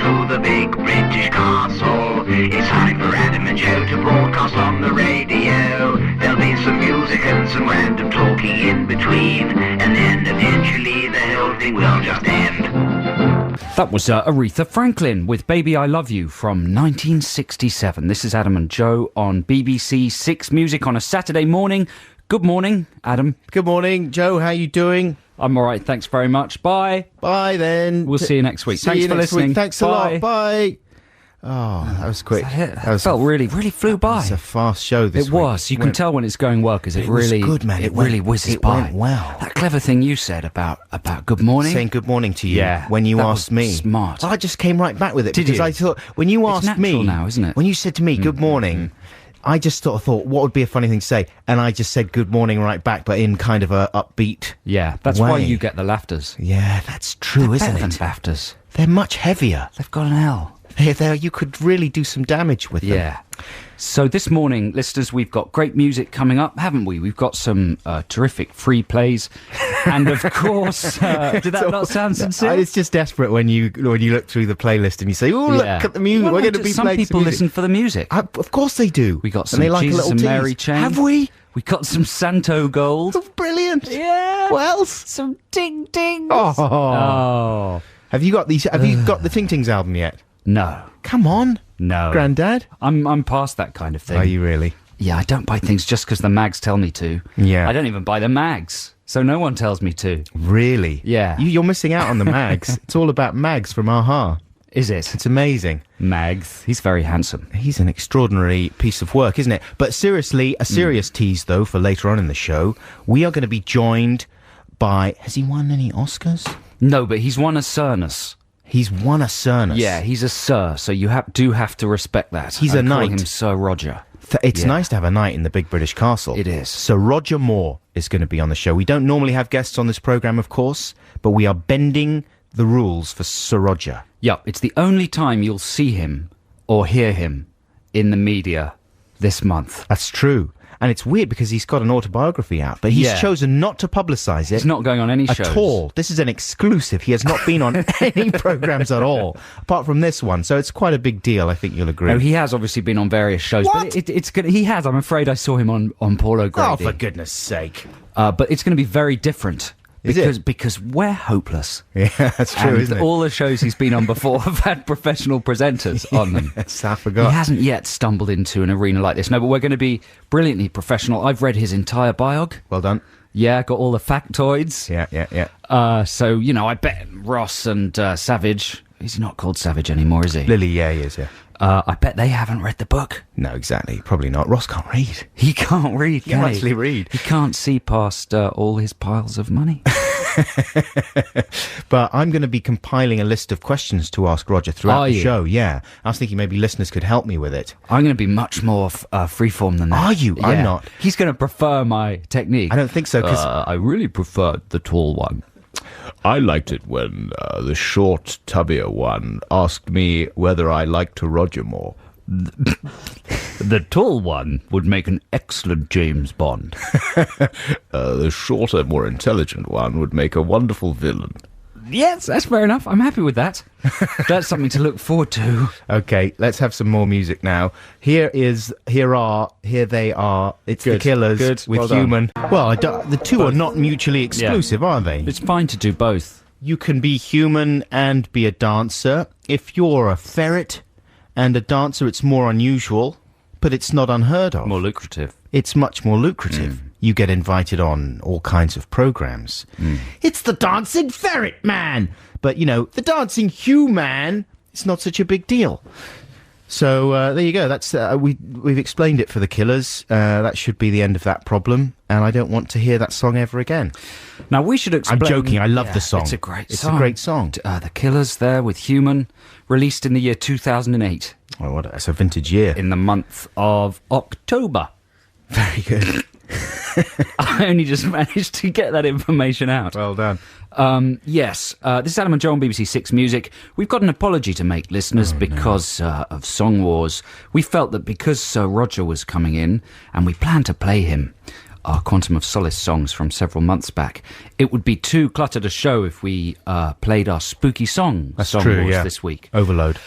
to the big British castle. It's time for Adam and Joe to broadcast on the radio. There'll be some music and some random talking in between, and then eventually the whole thing will just end. That was Aretha Franklin with Baby I Love You from 1967. This is Adam and Joe on BBC Six Music on a Saturday morning. Good morning, Adam. Good morning, Joe. How you doing? I'm all right, thanks very much. Bye. Bye, then. We'll see you next week. See Thanks you for next listening. Week. Thanks a lot. Bye. Oh, that was quick. That felt really flew by. It's a fast show this week. It was. You can tell when it's going well because it really, was good, man. It really whizzes by. It went well. That clever thing you said about good morning. Saying good morning to you. Yeah, when you that asked was me. Smart. Well, I just came right back with it. Did because you? I thought when you It's asked me natural now, isn't it? When you said to me good morning, I just thought what would be a funny thing to say, and I just said good morning right back, but in kind of a upbeat. Yeah, that's way. why you get the laughters. Yeah, that's true, They're isn't better it? than BAFTAs. They're much heavier. They've got an L. There, you could really do some damage with them. Yeah. So this morning, listeners, we've got great music coming up, haven't we? We've got some terrific free plays. And of course, did that not sound sincere? It's just desperate when you look through the playlist and you say, "Oh, look at the music. Well, We're going to be some playing people some music." listen for the music. Of course they do. We got some and they like Jesus a little and tease. Mary chain. Have we? We got some Santo Gold. Oh, brilliant. Yeah. What else? Some Ding Dings. Oh. Have you got these? Have you got the Ting Tings album yet? No. Come on. No. Grandad? I'm past that kind of thing. Are you really? Yeah, I don't buy things just because the mags tell me to. Yeah. I don't even buy the mags, so no one tells me to. Really? Yeah. You're missing out on the Mags. It's all about Mags from Aha. Is it? It's amazing. Mags. He's very handsome. He's an extraordinary piece of work, isn't it? But seriously, a serious tease, though, for later on in the show. We are going to be joined by... Has he won any Oscars? No, but he's won a Cernus. He's won a Cernus. Yeah, he's a Sir, so you do have to respect that. He's a call knight. him Sir Roger. It's nice to have a knight in the big British castle. It is. So Roger Moore is going to be on the show. We don't normally have guests on this programme, of course, but we are bending the rules for Sir Roger. Yeah, it's the only time you'll see him or hear him in the media this month. That's true. And it's weird because he's got an autobiography out, but he's chosen not to publicise it. He's not going on any shows. At all. This is an exclusive. He has not been on any programmes at all, apart from this one. So it's quite a big deal, I think you'll agree. No, he has obviously been on various shows. What? But it's good. He has. I'm afraid I saw him on Paul O'Grady. Oh, for goodness sake. But it's going to be very different. Is it? Because we're hopeless. Yeah, that's true, and isn't it? all the shows he's been on before have had professional presenters on them. Yes, I forgot. He hasn't yet stumbled into an arena like this. No, but we're going to be brilliantly professional. I've read his entire biog. Well done. Yeah, got all the factoids. Yeah. So, you know, I bet Ross and Savage... He's not called Savage anymore, is he? Lily, yeah, he is, yeah. I bet they haven't read the book. No, exactly. Probably not. Ross can't read. He can't read, He can't actually read. He can't see past all his piles of money. But I'm going to be compiling a list of questions to ask Roger throughout the show. Yeah. I was thinking maybe listeners could help me with it. I'm going to be much more freeform than that. Are you? Yeah. I'm not. He's going to prefer my technique. I don't think so, because... I really preferred the tall one. I liked it when the short, tubbier one asked me whether I liked Roger Moore. The tall one would make an excellent James Bond. The shorter, more intelligent one would make a wonderful villain. Yes, that's fair enough. I'm happy with that. That's something to look forward to. Okay, let's have some more music now. Here they are. It's Good. The Killers Good. with Well done. Human. Well, the two are not mutually exclusive, are they? It's fine to do both. You can be human and be a dancer. If you're a ferret and a dancer, it's more unusual, but it's not unheard of. More lucrative. It's much more lucrative. You get invited on all kinds of programs. It's the Dancing Ferret Man! But, you know, the Dancing Human, it's not such a big deal. So, there you go. That's we've explained it for the Killers. That should be the end of that problem. And I don't want to hear that song ever again. Now, we should explain... I'm joking. I love the song. It's a great It's song. a great song. The Killers there with Human, released in the year 2008. Oh, that's a vintage year. In the month of October. Very good. I only just managed to get that information out. Well done. Yes, this is Adam and Joe on BBC Six Music. We've got an apology to make, listeners, because of Song Wars. We felt that because Sir Roger was coming in, and we planned to play him, our Quantum of Solace songs from several months back. It would be too cluttered a show if we played our spooky song Wars this week. Overload.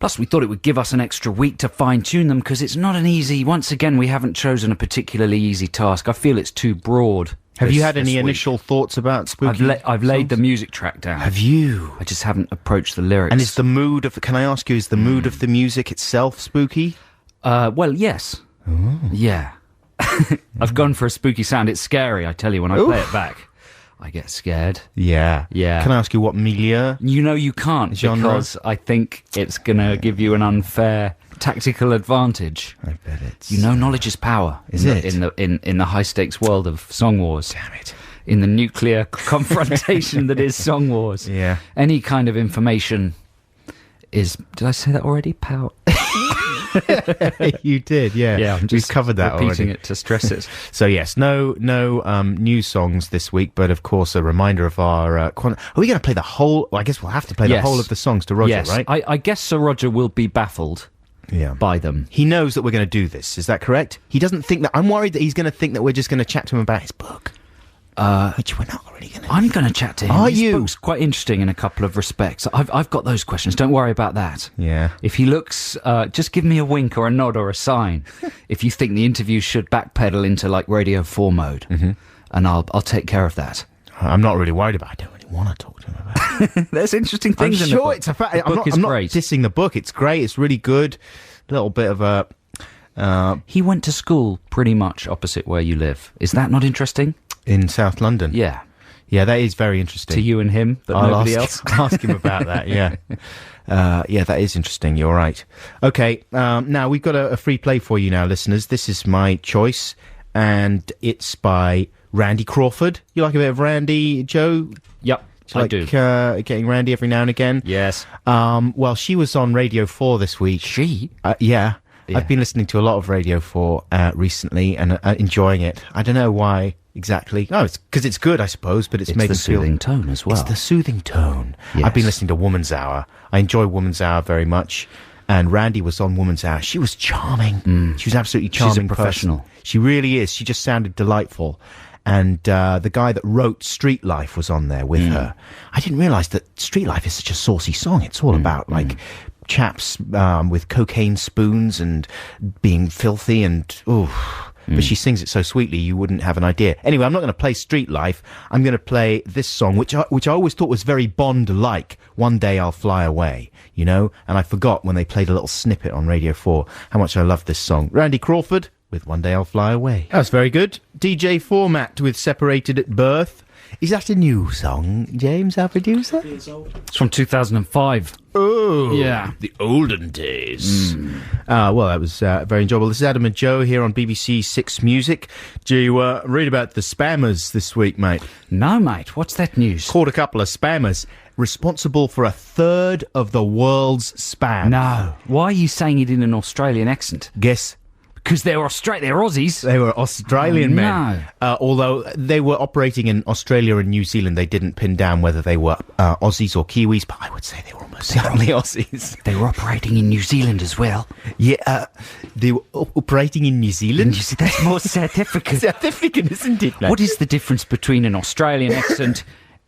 Plus, we thought it would give us an extra week to fine-tune them, because it's not an easy... Once again, we haven't chosen a particularly easy task. I feel it's too broad. Have you had any initial thoughts about spooky I've laid the music track down. Have you? I just haven't approached the lyrics. And is the mood of... Can I ask you, is the mood of the music itself spooky? Well, yes. Ooh. Yeah. I've gone for a spooky sound. It's scary, I tell you, when I play it back. I get scared. Yeah. Yeah. Can I ask you what milieu? You know you can't, Genre? because I think it's going to give you an unfair tactical advantage. I bet it's... You know, knowledge is power. Is it? In the high-stakes world of Song Wars. Damn it. In the nuclear confrontation that is Song Wars. Yeah. Any kind of information is... Did I say that already? Power. You did, yeah. Yeah, I'm just We've covered that repeating already. it to stress it. So yes, no new songs this week, but of course a reminder of our... Are we going to play the whole... Well, I guess we'll have to play the Yes. whole of the songs to Roger, Yes, right? I guess Sir Roger will be baffled Yeah. by them. He knows that we're going to do this, is that correct? He doesn't think that... I'm worried that he's going to think that we're just going to chat to him about his book. Which we're not really going to... I'm going to chat to him. Are His you? book's quite interesting in a couple of respects. I've got those questions. Don't worry about that. Yeah. If he looks, just give me a wink or a nod or a sign. If you think the interview should backpedal into like Radio 4 mode, and I'll take care of that. I'm not really worried about it. I don't really want to talk to him about it. There's interesting I'm things in the sure book. it's a fact. The book is I'm not great. dissing the book. It's great. It's really good. A little bit of a... He went to school pretty much opposite where you live. Is that not interesting? in South London. Yeah. Yeah, that is very interesting. To you and him, but nobody else. I'll ask him about that, yeah. Yeah, that is interesting. You're right. Okay, now we've got a free play for you now, listeners. This is my choice, and it's by Randy Crawford. You like a bit of Randy, Joe? Yep, I do. Getting Randy every now and again? Yes. Well, she was on Radio 4 this week. She? Yeah. Yeah. I've been listening to a lot of Radio 4 recently and enjoying it. I don't know why exactly. Oh, it's because it's good, I suppose, but it's made the me feel... soothing tone as well. It's the soothing tone. Yes. I've been listening to Woman's Hour. I enjoy Woman's Hour very much. And Randy was on Woman's Hour. She was charming. She was absolutely charming. She's a professional. person. She really is. She just sounded delightful. And the guy that wrote Street Life was on there with her. I didn't realise that Street Life is such a saucy song. It's all about, like, chaps with cocaine spoons and being filthy and... ooh. But she sings it so sweetly you wouldn't have an idea. Anyway, I'm not going to play Street Life. I'm going to play this song, which I always thought was very Bond-like. One Day I'll Fly Away, you know? And I forgot when they played a little snippet on Radio 4 how much I loved this song. Randy Crawford with One Day I'll Fly Away. That's very good. DJ Format with Separated at Birth. Is that a new song, James, our producer? It's from 2005. Oh, Yeah. the olden days. Well, that was very enjoyable. This is Adam and Joe here on BBC Six Music. Do you read about the spammers this week, mate? No, mate. What's that news? Caught a couple of spammers responsible for a third of the world's spam. No. Why are you saying it in an Australian accent? Guess Because they're they're Aussies. they were Australian Oh, men. Although they were operating in Australia and New Zealand, they didn't pin down whether they were Aussies or Kiwis, but I would say they were almost certainly Aussies. They were operating in New Zealand as well. Yeah, they were operating in New Zealand. You see, that's more certificate. South African, isn't it? What is the difference between an Australian accent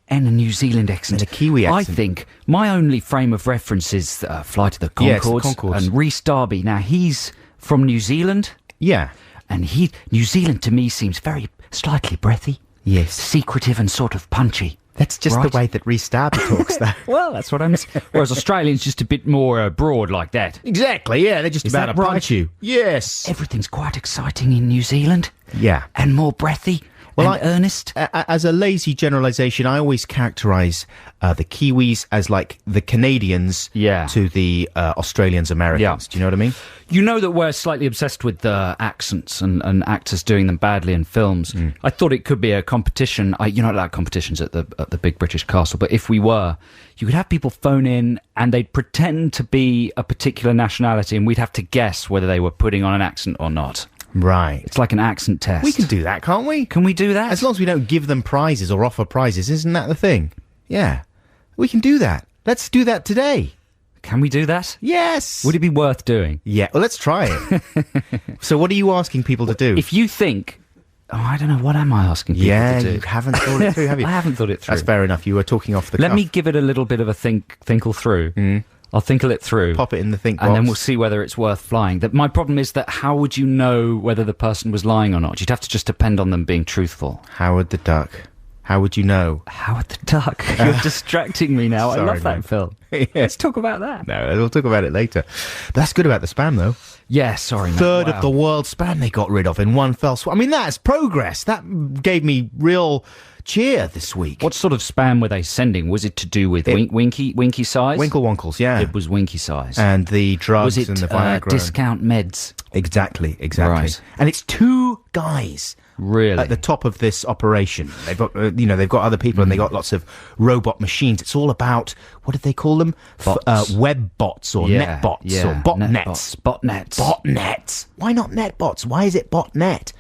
and a New Zealand accent? And a Kiwi I accent. think my only frame of reference is Flight of the Yes, the Conchords, Conchords. and Rhys Darby. Now, he's from New Zealand, Yeah. and New Zealand to me seems very slightly breathy, Yes. secretive and sort of punchy. That's just Right. the way that Rhys Darby talks, though. Well, that's what I'm... Whereas Australians just a bit more broad like that. Exactly, yeah. They're just Is about that to right? punch you. Yes. Everything's quite exciting in New Zealand. Yeah. And more breathy and earnest. As a lazy generalisation, I always characterise the Kiwis as like the Canadians Yeah. to the Australians, Americans. Yeah. Do you know what I mean? You know that we're slightly obsessed with accents and actors doing them badly in films. I thought it could be a competition. You know, like competitions at the Big British Castle. But if we were, you could have people phone in and they'd pretend to be a particular nationality, and we'd have to guess whether they were putting on an accent or not. Right. It's like an accent test. We can do that, can't we? Can we do that? As long as we don't give them prizes or offer prizes, isn't that the thing? Yeah. We can do that. Let's do that today. Can we do that? Yes. Would it be worth doing? Yeah, well, let's try it. So what are you asking people to do? If you think I don't know. What am I asking people Yeah, to do? you haven't thought it through, have you? I haven't thought it through. That's fair enough. You were talking off the Let cuff. me give it a little bit of a thinkle through. I'll thinkle it through. Pop it in the think box. And then we'll see whether it's worth flying. My problem is that how would you know whether the person was lying or not? You'd have to just depend on them being truthful. Howard the Duck. How would you know? Howard the Duck. You're distracting me now. I Sorry, love that man. film. Yeah. Let's talk about that. No, we'll talk about it later. That's good about the spam, though. Yeah, sorry, mate. Third Wow. of the world's spam they got rid of in one fell swoop. I mean, that's progress. That gave me real cheer this week. What sort of spam were they sending? Was it to do with Winky size? Winkle Wonkles, yeah. It was Winky size. And the drugs was it and the Viagra. discount meds? Exactly. Right. And it's two guys Really? at the top of this operation. They've got, they've got other people and they got lots of robot machines. It's all about, what did they call them? Bots. Web bots or net bots or botnets. Botnets. Botnets. Why not net bots? Why is it botnet?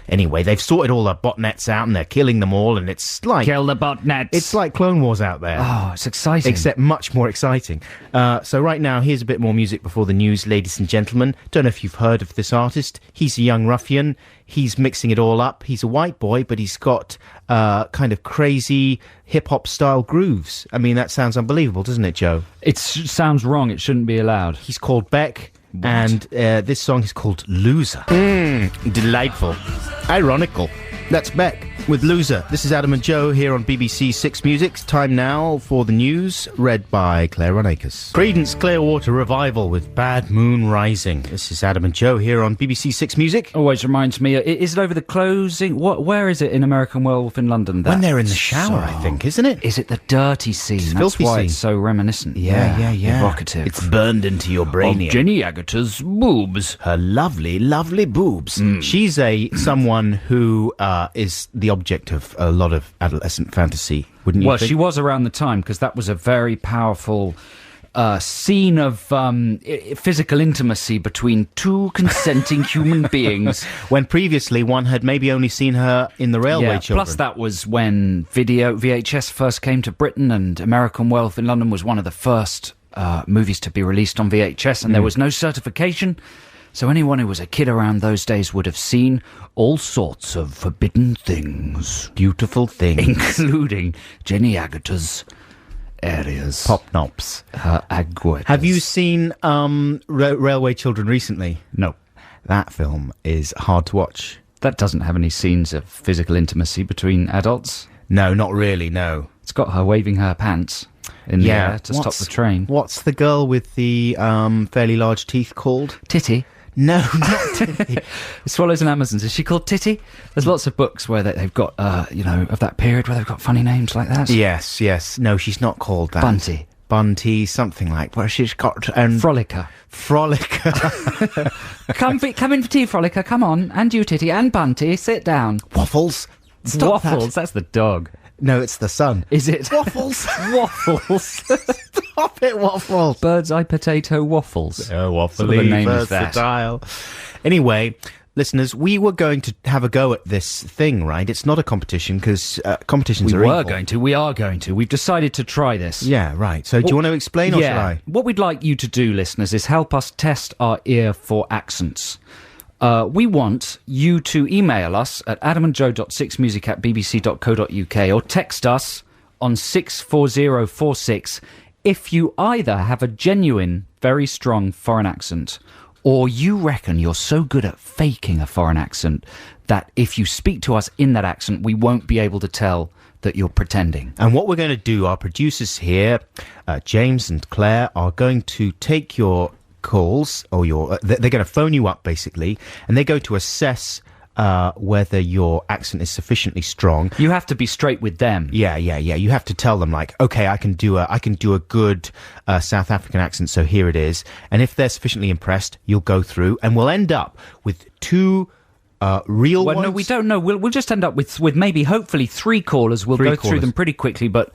Anyway, they've sorted all the botnets out and they're killing them all, and it's like Kill the botnets. it's like Clone Wars out there. Oh, it's exciting. Except much more exciting. So right now, here's a bit more music before the news, ladies and gentlemen. Don't know if you've heard of this artist. He's a young ruffian. He's mixing it all up. He's a white boy, but he's got kind of crazy hip-hop style grooves. I mean, that sounds unbelievable, doesn't it, Joe? It sounds wrong. It shouldn't be allowed. He's called Beck, and this song is called Loser. Delightful. Ironical. That's Beck with Loser. This is Adam and Joe here on BBC Six Music. Time now for the news, read by Claire Runacres. Creedence Clearwater Revival with Bad Moon Rising. This is Adam and Joe here on BBC Six Music. Always reminds me. Is it over the closing? Where is it in American Werewolf in London? When they're in the shower, I think, isn't it? Is it the dirty scene? That's filthy why scene. it's so reminiscent. Yeah. Evocative. It's burned into your brain. Jenny Agato's boobs. Her lovely, lovely boobs. She's someone who is the object of a lot of adolescent fantasy, wouldn't you Well, think? she was around the time because that was a very powerful scene of physical intimacy between two consenting human beings. When previously one had maybe only seen her in the Railway Children. Plus that was when VHS first came to Britain, and American Werewolf in London was one of the first movies to be released on VHS, and there was no certification. So anyone who was a kid around those days would have seen all sorts of forbidden things, Beautiful thing. including Jenny Agato's areas. Pop Nops. Her aguetas. Have you seen Railway Children recently? No. That film is hard to watch. That doesn't have any scenes of physical intimacy between adults. No, not really, no. It's got her waving her pants in the air to stop the train. What's the girl with the fairly large teeth called? Titty. No, not Titty. Swallows and Amazons. Is she called Titty? There's lots of books where they've got, of that period where they've got funny names like that. Yes. No, she's not called that. Bunty. Bunty, something like where she's got Frolicker. Frolicker. Come in for tea, Frolicker. Come on. And you, Titty. And Bunty. Sit down. Waffles. Stop Waffles. that. That's the dog. No, it's the son. Is it? Waffles. Waffles. Stop it, Waffles. Bird's eye potato waffles. Oh, Sort of a name is that. versatile. Anyway, listeners, we were going to have a go at this thing, right? It's not a competition because competitions We are were evil. going to. We are going to. We've decided to try this. Yeah, right. So do you want to explain or shall I? What we'd like you to do, listeners, is help us test our ear for accents. We want you to email us at adamandjoe.sixmusic@bbc.co.uk or text us on 64046 if you either have a genuine, very strong foreign accent, or you reckon you're so good at faking a foreign accent that if you speak to us in that accent, we won't be able to tell that you're pretending. And what we're going to do, our producers here, James and Claire, are going to take your calls, or they're going to phone you up basically, and they're going to assess whether your accent is sufficiently strong. You have to be straight with them. Yeah. You have to tell them, like, okay, I can do a good South African accent, so here it is. And if they're sufficiently impressed, you'll go through, and we'll end up with two real Well, ones. no, we don't know. We'll just end up with maybe, hopefully, three callers. We'll go through them pretty quickly, but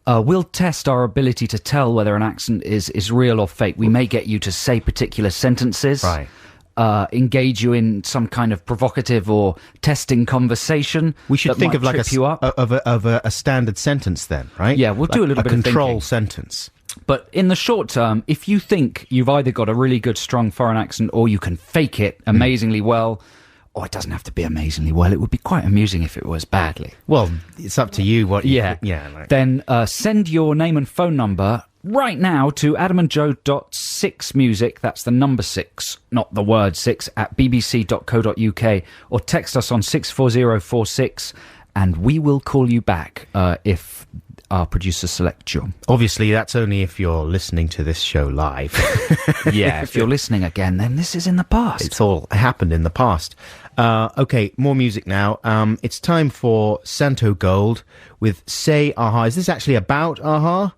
we'll test our ability to tell whether an accent is real or fake. We may get you to say particular sentences. Right. Engage you in some kind of provocative or testing conversation. We should that think might of like trip you up. a standard sentence then, right? Yeah, we'll do a little bit of control thinking. sentence. But in the short term, if you think you've either got a really good, strong foreign accent or you can fake it amazingly well, Oh, it doesn't have to be amazingly well. It would be quite amusing if it was badly. Well, it's up to you. What? Yeah. Like, Then send your name and phone number right now to adamandjoe.6music, that's the number 6, not the word 6, at bbc.co.uk, or text us on 64046, and we will call you back if our producers select you. obviously, that's only if you're listening to this show live. Yeah, if you're listening again, then this is in the past. It's all happened in the past. Okay, more music now. It's time for Santo Gold with Say Aha. Is this actually about Aha?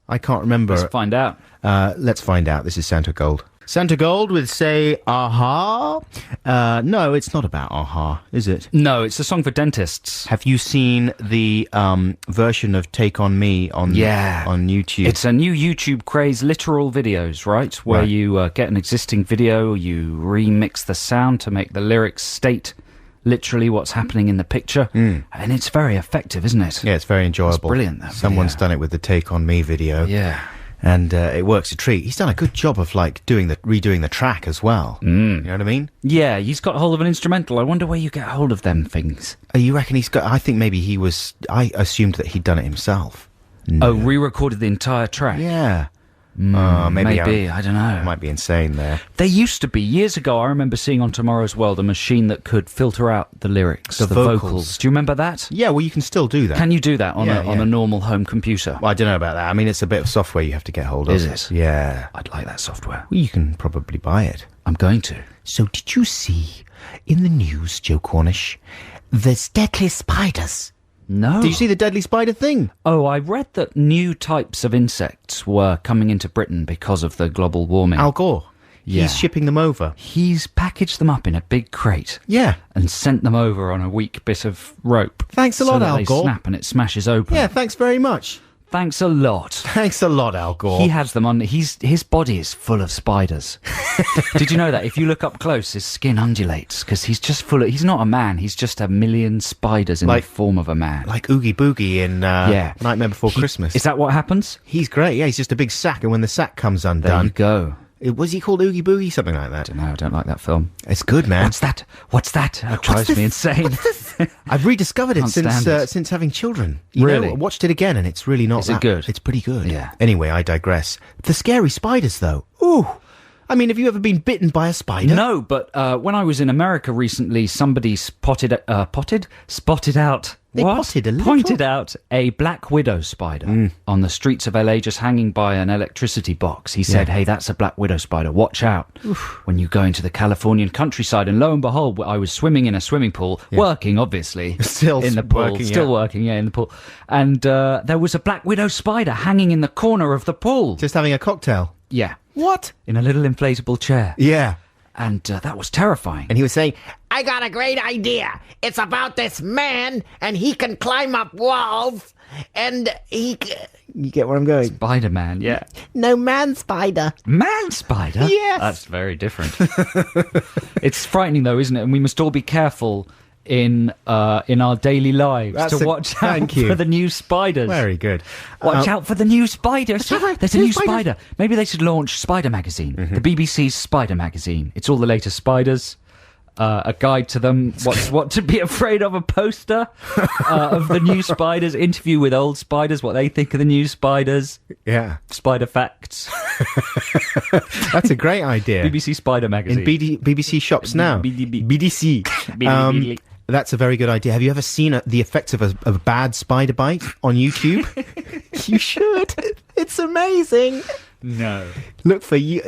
I can't remember. Let's find out. Let's find out. This is Santo Gold. Santo Gold with Say Aha. No, it's not about Aha, is it? No, it's a song for dentists. Have you seen the version of Take On Me on YouTube? It's a new YouTube craze, literal videos, right? Where Right. you get an existing video, you remix the sound to make the lyrics state literally what's happening in the picture. And it's very effective, isn't it? Yeah, it's very enjoyable. It's brilliant, that Someone's video. done it with the Take On Me video. Yeah. And it works a treat. He's done a good job of redoing the track as well. You know what I mean? Yeah, he's got hold of an instrumental. I wonder where you get hold of them things. You reckon he's got? I think maybe he was. I assumed that he'd done it himself. Oh, re-recorded the entire track? Yeah. Maybe I don't know. I might be insane there. There used to be, years ago, I remember seeing on Tomorrow's World a machine that could filter out the lyrics, The the vocals. Do you remember that? Yeah, well, you can still do that. Can you do that on Yeah, on yeah. a normal home computer? Well, I don't know about that. I mean, it's a bit of software you have to get hold of. Is it? Yeah. I'd like that software. Well, you can probably buy it. I'm going to. So, did you see in the news, Joe Cornish, there's deadly spiders? No. Did you see the deadly spider thing? Oh, I read that new types of insects were coming into Britain because of the global warming. Al Gore. Yeah. He's shipping them over. He's packaged them up in a big crate Yeah. and sent them over on a weak bit of rope. Thanks a so lot, that Al they Gore. snap and it smashes open. Yeah, thanks very much. Thanks a lot. Thanks a lot, Al Gore. He has them on. His body is full of spiders. Did you know that? If you look up close, his skin undulates because he's just full of. He's not a man. He's just a million spiders in Like- the form of a man. like Oogie Boogie in Nightmare Before Christmas. Is that what happens? He's great. Yeah, he's just a big sack, and when the sack comes There you undone, go. was he called Oogie Boogie? Something like that. No, I don't like that film. It's good, man. What's that? What's that? That drives me insane. I've rediscovered it Can't since stand it. since having children. You Really? know, I watched it again, and it's really not. Is it that- good? It's pretty good. Yeah. Anyway, I digress. The scary spiders, though. Ooh. I mean, have you ever been bitten by a spider? No, but when I was in America recently, somebody spotted out. They what? potted a little? Pointed out a black widow spider on the streets of LA, just hanging by an electricity box. He said, "Hey, that's a black widow spider. Watch out when you go into the Californian countryside." And lo and behold, I was swimming in a swimming pool, working obviously, Still in the pool, working, still yeah. working, yeah, in the pool. And there was a black widow spider hanging in the corner of the pool. Just having a cocktail. Yeah, What? in a little inflatable chair, Yeah. and that was terrifying. And he was saying, I got a great idea. It's about this man, and he can climb up walls, and he... you get where I'm going? Spider-Man, yeah. No, man spider. Man spider? Yes. That's very different. It's frightening though, isn't it? And we must all be careful in our daily lives That's to a- watch out thank you. for the new spiders. Very good. Watch out for the new spiders. There's a new spider. spider. Maybe they should launch Spider Magazine, the BBC's Spider Magazine. It's all the latest spiders. A guide to them, what to be afraid of, a poster of the new spiders, interview with old spiders, what they think of the new spiders, Yeah. spider facts, That's a great idea. BBC Spider Magazine. In BBC shops now. BDB. BDC. BDB. That's a very good idea. Have you ever seen the effects of a bad spider bite on YouTube? You should. It's amazing. No. Look for you.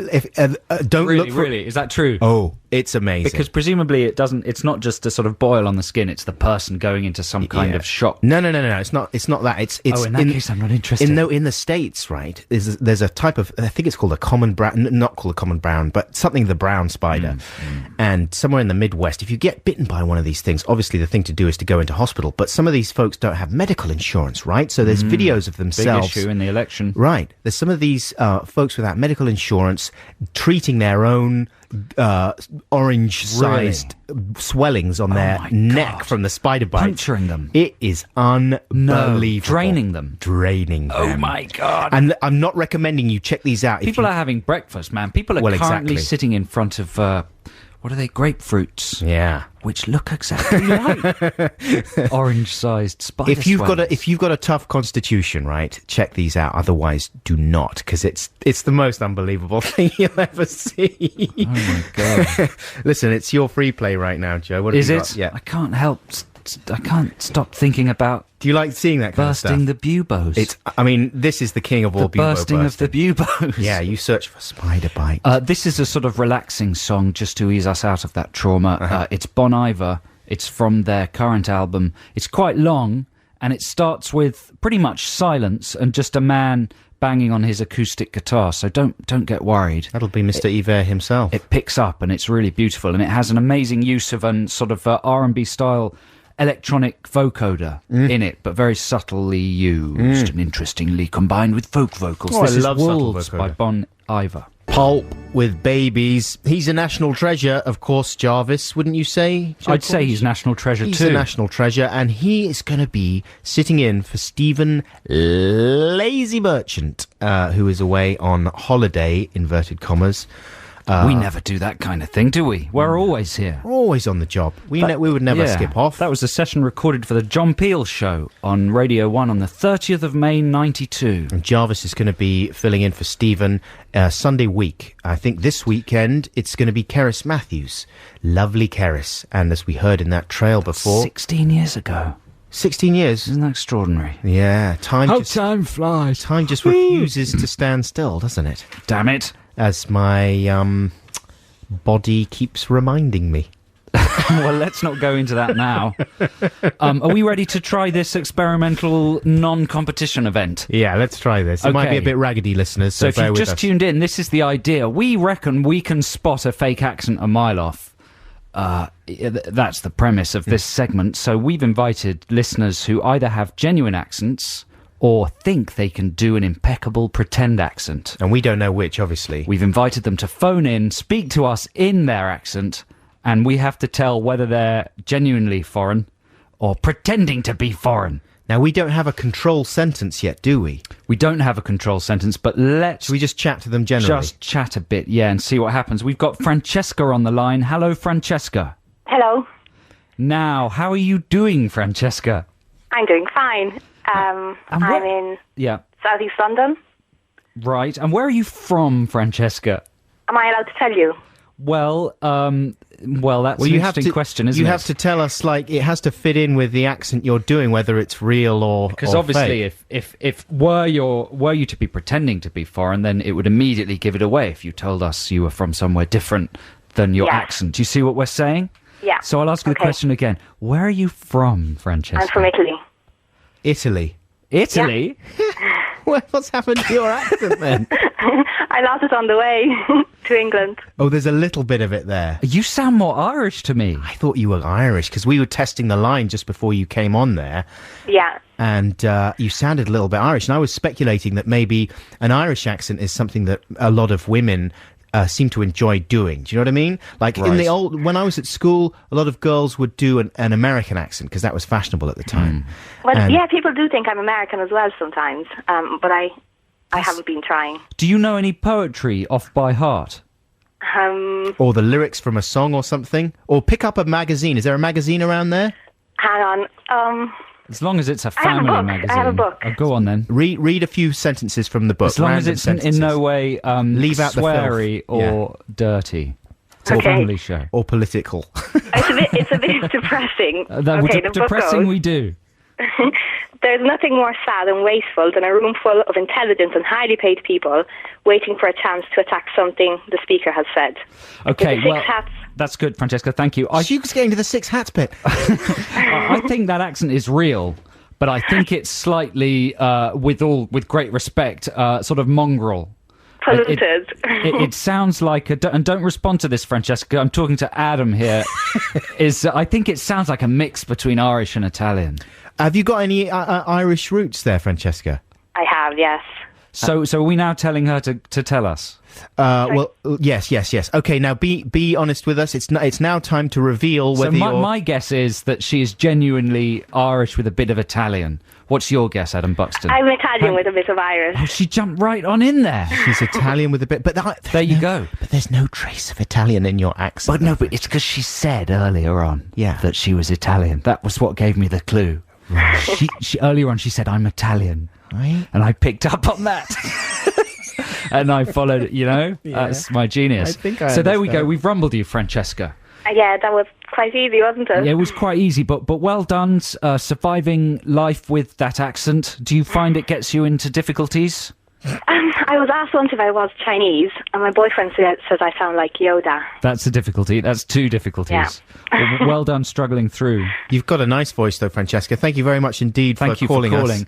Don't Really, look for. really? Is that true? Oh, it's amazing. Because presumably it's not just a sort of boil on the skin, it's the person going into some kind Yeah. of shock. No. It's not that. It's Oh, in that case, I'm not interested. In the States, right? There's a type of, I think it's called a common brown, not called a common brown, but something the brown spider. And somewhere in the Midwest, if you get bitten by one of these things, obviously the thing to do is to go into hospital. But some of these folks don't have medical insurance, right? So there's videos of Big themselves. issue in the election. Right. There's some of these folks without medical insurance treating their own orange-sized swellings on their my neck God. from the spider bite. Puncturing them. It is unbelievable. draining them. Draining Oh them. my God. And I'm not recommending you check these out. People are having breakfast, man. People are Well, currently exactly. sitting in front of What are they? Grapefruits. Yeah. Which look exactly like orange-sized spider If you've got swells. if you've got a tough constitution, right, check these out. Otherwise, do not, because it's the most unbelievable thing you'll ever see. Oh my god! Listen, it's your free play right now, Joe. What have Is you it? got? Yeah. I can't help. I can't stop thinking about Do you like seeing that kind bursting of stuff? the buboes. I mean, this is the king of all the bursting of the buboes. Yeah, you search for spider bite. This is a sort of relaxing song just to ease us out of that trauma. It's Bon Iver. It's from their current album. It's quite long, and it starts with pretty much silence and just a man banging on his acoustic guitar. So don't get worried. That'll be Mr. Yver himself. It picks up, and it's really beautiful, and it has an amazing use of an sort of R&B style electronic vocoder in it, but very subtly used and interestingly combined with folk vocals. Oh, This I is love subtle Wolves vocoder. by Bon Iver. Pulp with babies. He's a national treasure, of course, Jarvis, wouldn't you say? Joe I'd say Cornish? he's national treasure He's too. a national treasure, and he is going to be sitting in for Stephen Lazy Merchant, who is away on holiday, inverted commas. We never do that kind of thing, do we? We're always here. We're always on the job. We would never Yeah. skip off. That was a session recorded for the John Peel Show on Radio 1 on the 30th of May, 92. And Jarvis is going to be filling in for Stephen Sunday week. I think this weekend it's going to be Keris Matthews. Lovely Keris. And as we heard in that trail before, 16 years ago. 16 years. Isn't that extraordinary? Yeah, time flies. time just refuses to stand still, doesn't it? Damn it. As my body keeps reminding me. Well, let's not go into that now. Are we ready to try this experimental non-competition event? Yeah, let's try this. It might be Okay. a bit raggedy, listeners, So so if bear you've with just us. tuned in, this is the idea. We reckon we can spot a fake accent a mile off. That's the premise of this segment. So we've invited listeners who either have genuine accents or think they can do an impeccable pretend accent. And we don't know which, obviously. We've invited them to phone in, speak to us in their accent, and we have to tell whether they're genuinely foreign or pretending to be foreign. Now, we don't have a control sentence yet, do we? We don't have a control sentence, but let's Should we just chat to them generally? just chat a bit, yeah, and see what happens. We've got Francesca on the line. Hello, Francesca. Hello. Now, how are you doing, Francesca? I'm doing fine. and I'm what- in Yeah, Southeast London. right. And where are you from, Francesca? Am I allowed to tell you? Well, that's an interesting question, isn't it? You have to tell us, like, it has to fit in with the accent you're doing, whether it's real or Because or obviously, fake. if were you to be pretending to be foreign, then it would immediately give it away if you told us you were from somewhere different than your Yeah. accent. Do you see what we're saying? Yeah. So I'll ask you the Okay. question again. Where are you from, Francesca? I'm from Italy. Italy. Italy? What's happened to your accent then? I lost it on the way to England. Oh, there's a little bit of it there. You sound more Irish to me. I thought you were Irish because we were testing the line just before you came on there, Yeah. and you sounded a little bit Irish. And I was speculating that maybe an Irish accent is something that a lot of women seem to enjoy doing. Do you know what I mean? Like in the Right. when I was at school, a lot of girls would do an American accent because that was fashionable at the time. Well, And- yeah, people do think I'm American as well sometimes, but I haven't been trying. Do you know any poetry off by heart? Or the lyrics from a song or something. Or pick up a magazine. Is there a magazine around there? Hang on. As long as it's a I have a family book. magazine. I have a book. Oh, go on then. Read a few sentences from the book. As long as random it's in sentences. no way Leave out the filth. sweary or dirty. It's a Okay. family show. Or political. It's a bit depressing. That okay, the book depressing goes, we do. There's nothing more sad and wasteful than a room full of intelligent and highly paid people waiting for a chance to attack something the speaker has said. Okay, With the well, six hats. that's good, Francesca. Thank you. She was getting to the six hats bit. I think that accent is real, but I think it's slightly, with great respect, sort of mongrel. Polluted. It sounds like and don't respond to this, Francesca. I'm talking to Adam here. I think it sounds like a mix between Irish and Italian. Have you got any Irish roots there, Francesca? I have, yes. So are we now telling her to tell us? Well, yes. Okay, now be honest with us. It's now time to reveal whether my guess is that she is genuinely Irish with a bit of Italian. What's your guess, Adam Buxton? I'm Italian with a bit of Irish. Oh, she jumped right on in there. she's Italian with a bit. But There you go. But there's no trace of Italian in your accent. But no, but it's because she said earlier on that she was Italian. That was what gave me the clue. Right. She earlier on she said, I'm Italian. Right. And I picked up on that. And I followed it, That's my genius. I think I So there we go. understand. We've rumbled you, Francesca. Yeah, that was quite easy, wasn't it? Yeah, it was quite easy, but well done surviving life with that accent. Do you find it gets you into difficulties? I was asked once if I was Chinese, and my boyfriend says I sound like Yoda. That's a difficulty. That's two difficulties. Yeah. Well done struggling through. You've got a nice voice, though, Francesca. Thank you very much indeed Thank for you calling for us. calling.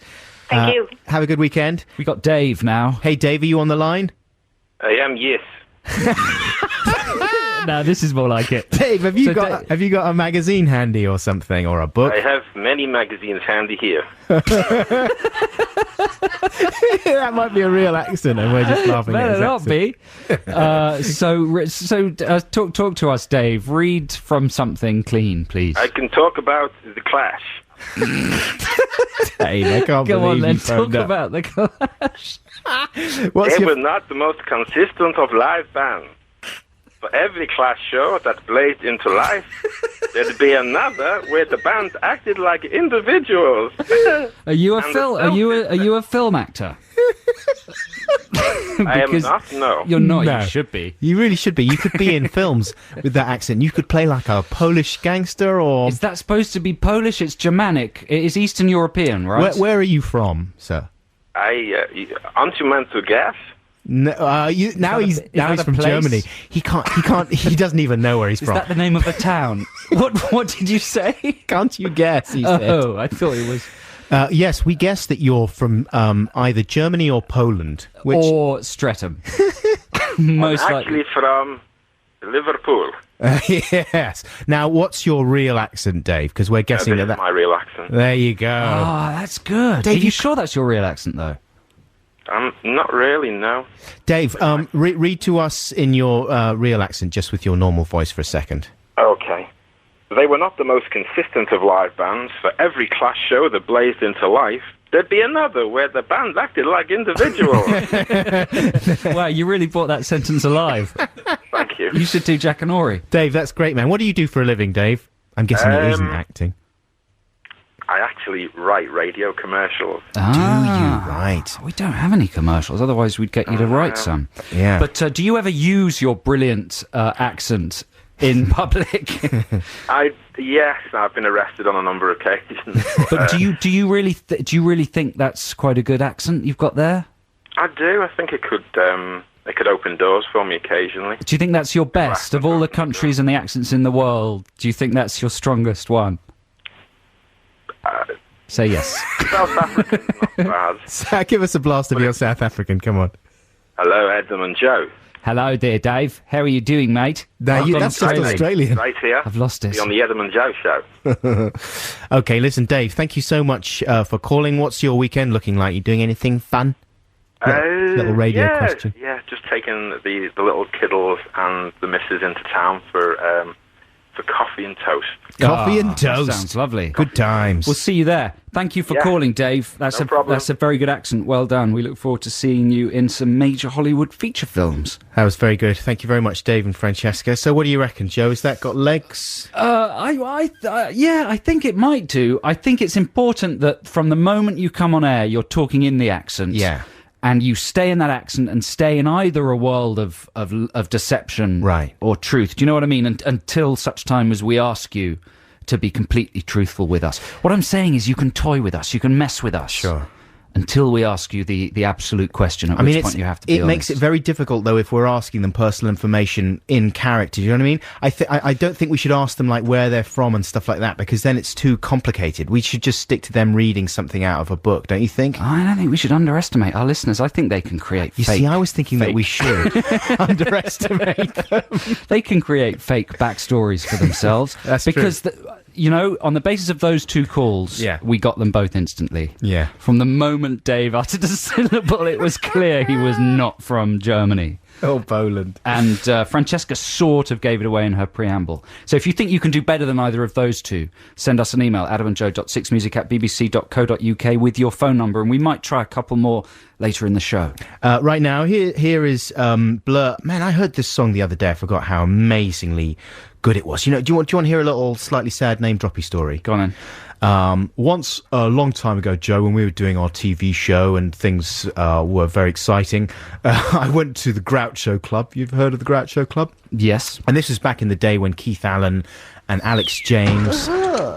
Thank you. Have a good weekend. We got Dave now. Hey, Dave, are you on the line? I am, yes. No, this is more like it. Dave, have you got a magazine handy or something, or a book? I have many magazines handy here. That might be a real accent, and we're just laughing at his Better not accent. be. So talk to us, Dave. Read from something clean, please. I can talk about The Clash. Dave, I can't Go on believe then, you phoned talk up. about the Clash. What's They your... were not the most consistent of live bands. For every Clash show that blazed into life, there'd be another where the band acted like individuals. Are you a And film? the Are you a film actor? I am Because not, no. You're not. No. You should be. You really should be. You could be in films with that accent. You could play like a Polish gangster, or... Is that supposed to be Polish? It's Germanic. It is Eastern European, right? Where are you from, sir? Aren't you meant to guess? No, now he's that a from place? Germany. He can't. He doesn't even know where he's Is from. that the name of a town? What did you say? Can't you guess? He said. Oh, I thought it was. Yes, we guessed that you're from either Germany or Poland. Which Or Streatham. Most Actually likely. from Liverpool. yes. Now, what's your real accent, Dave? Because we're guessing This is that. my real accent. There you go. Oh, that's good. Dave, Are you you sure that's your real accent, though? Not really, no. Dave, read to us in your real accent, just with your normal voice for a second. Okay. They were not the most consistent of live bands. For every Clash show that blazed into life, there'd be another where the band acted like individuals. Wow, you really brought that sentence alive. Thank you. You should do Jack and Ori. Dave, that's great, man. What do you do for a living, Dave? I'm guessing it isn't acting. I actually write radio commercials. Right. We don't have any commercials, otherwise we'd get you to write some. Yeah. But do you ever use your brilliant accent in public? Yes, I've been arrested on a number of occasions. But do you really think that's quite a good accent you've got there? I do. I think it could open doors for me occasionally. Do you think that's your best of all the countries and the accents in the world? Do you think that's your strongest one? Say yes. South African, not bad. Give us a blast of your South African. Come on. Hello, Adam and Joe. Hello there, Dave. How are you doing, mate? No, that's just Australian. Right here. I've lost it. Be on the Adam and Joe show. Okay, listen, Dave, thank you so much for calling. What's your weekend looking like? You doing anything fun? Little radio question. Yeah, just taking the little kiddles and the missus into town for coffee and toast. Coffee and that toast. Sounds lovely. Good times. We'll see you there. Thank you for Yeah. calling, Dave. That's No problem. That's a very good accent. Well done. We look forward to seeing you in some major Hollywood feature films. That was very good. Thank you very much, Dave and Francesca. So what do you reckon, Joe? Has that got legs? Yeah, I think it might do. I think it's important that from the moment you come on air, you're talking in the accent. Yeah. And you stay in that accent and stay in either a world of deception Right. or truth. Do you know what I mean? Until such time as we ask you to be completely truthful with us. What I'm saying is you can toy with us, you can mess with us. Sure. Until we ask you the absolute question, at which point you have to be it makes it honest. very difficult, though, if we're asking them personal information in character. Do you know what I mean? I don't think we should ask them, like, where they're from and stuff like that, because then it's too complicated. We should just stick to them reading something out of a book, don't you think? I don't think we should underestimate our listeners. I think they can create You fake... see, I was thinking that we should underestimate them. They can create fake backstories for themselves. That's because on the basis of those two calls, we got them both instantly. Yeah. From the moment Dave uttered a syllable, it was clear he was not from Germany. Oh, Poland. And Francesca sort of gave it away in her preamble. So if you think you can do better than either of those two, send us an email, adamandjoe.6music@bbc.co.uk with your phone number, and we might try a couple more later in the show. Right now, here is Blur. Man, I heard this song the other day. I forgot how amazingly good it was. Do you want to hear a little slightly sad name-droppy story? Go on then. Once, a long time ago, Joe, when we were doing our TV show and things were very exciting, I went to the Groucho Club. You've heard of the Groucho Club? Yes. And this was back in the day when Keith Allen and Alex James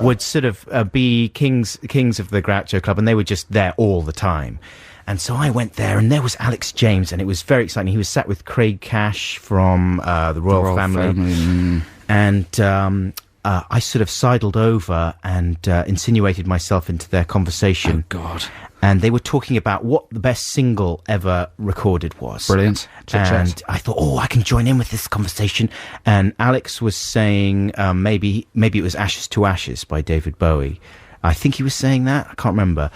would sort of be kings of the Groucho Club, and they were just there all the time. And so I went there, and there was Alex James, and it was very exciting. He was sat with Craig Cash from the Royal Family. And I sort of sidled over and insinuated myself into their conversation. Oh, God. And they were talking about what the best single ever recorded was. Brilliant. And I thought, I can join in with this conversation. And Alex was saying maybe it was Ashes to Ashes by David Bowie. I think he was saying that. I can't remember.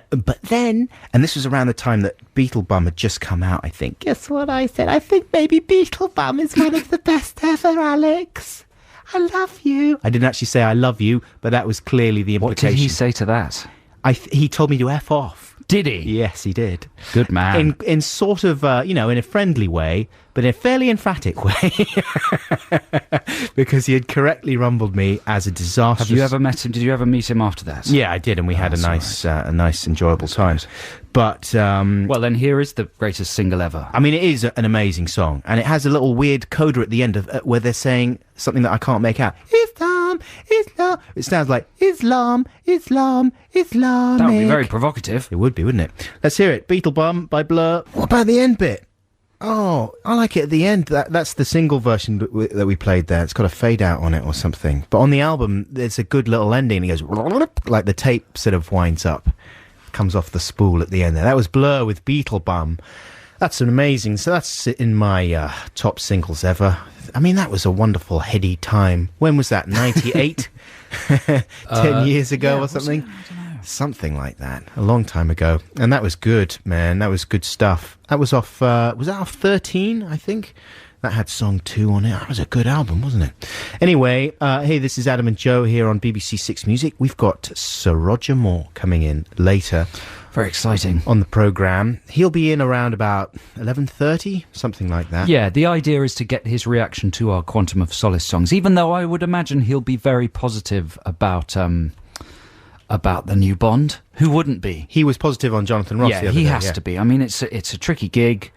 But then, and this was around the time that Beetlebum had just come out, I think. Guess what I said? I think maybe Beetlebum is one of the best ever, Alex. I love you. I didn't actually say I love you, but that was clearly the implication. What did he say to that? He told me to F off. Did he? Yes, he did. Good man. In sort of, in a friendly way, but in a fairly emphatic way. Because he had correctly rumbled me as a disastrous... Have you ever met him? Did you ever meet him after that? Yeah, I did, and we had a nice, enjoyable time. But... well, then here is the greatest single ever. I mean, it is an amazing song, and it has a little weird coda at the end of where they're saying something that I can't make out. Islam, Islam. It sounds like Islam, Islam, Islamic. That would be very provocative. It would be, wouldn't it? Let's hear it. Beetlebum by Blur. What about the end bit? Oh, I like it at the end. That's the single version that we played there. It's got a fade out on it or something. But on the album, there's a good little ending. It goes like the tape sort of winds up. Comes off the spool at the end there. That was Blur with Beetlebum. That's an amazing. So that's in my top singles ever. I mean, that was a wonderful heady time. When was that? 98? 10 years ago or something? I don't know. Something like that. A long time ago. And that was good, man. That was good stuff. That was off, was that off 13, I think? That had Song 2 on it. That was a good album, wasn't it? Anyway, hey, this is Adam and Joe here on BBC Six Music. We've got Sir Roger Moore coming in later. Very exciting. On the programme. He'll be in around about 11:30, something like that. Yeah, the idea is to get his reaction to our Quantum of Solace songs, even though I would imagine he'll be very positive about the new Bond. Who wouldn't be? He was positive on Jonathan Ross the other day. He has to be. I mean, it's a tricky gig.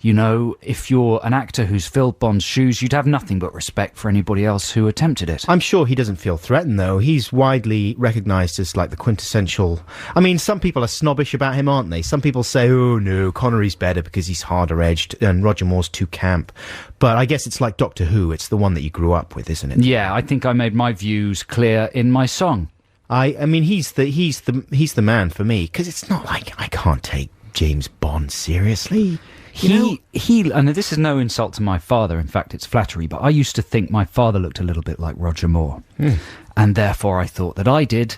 You know, if you're an actor who's filled Bond's shoes, you'd have nothing but respect for anybody else who attempted it. I'm sure he doesn't feel threatened, though. He's widely recognised as, like, the quintessential... I mean, some people are snobbish about him, aren't they? Some people say, oh, no, Connery's better because he's harder-edged and Roger Moore's too camp. But I guess it's like Doctor Who. It's the one that you grew up with, isn't it? Yeah, I think I made my views clear in my song. I mean, he's the man for me, because it's not like I can't take James Bond seriously. He, and this is no insult to my father, in fact it's flattery, but I used to think my father looked a little bit like Roger Moore. And therefore I thought that I did,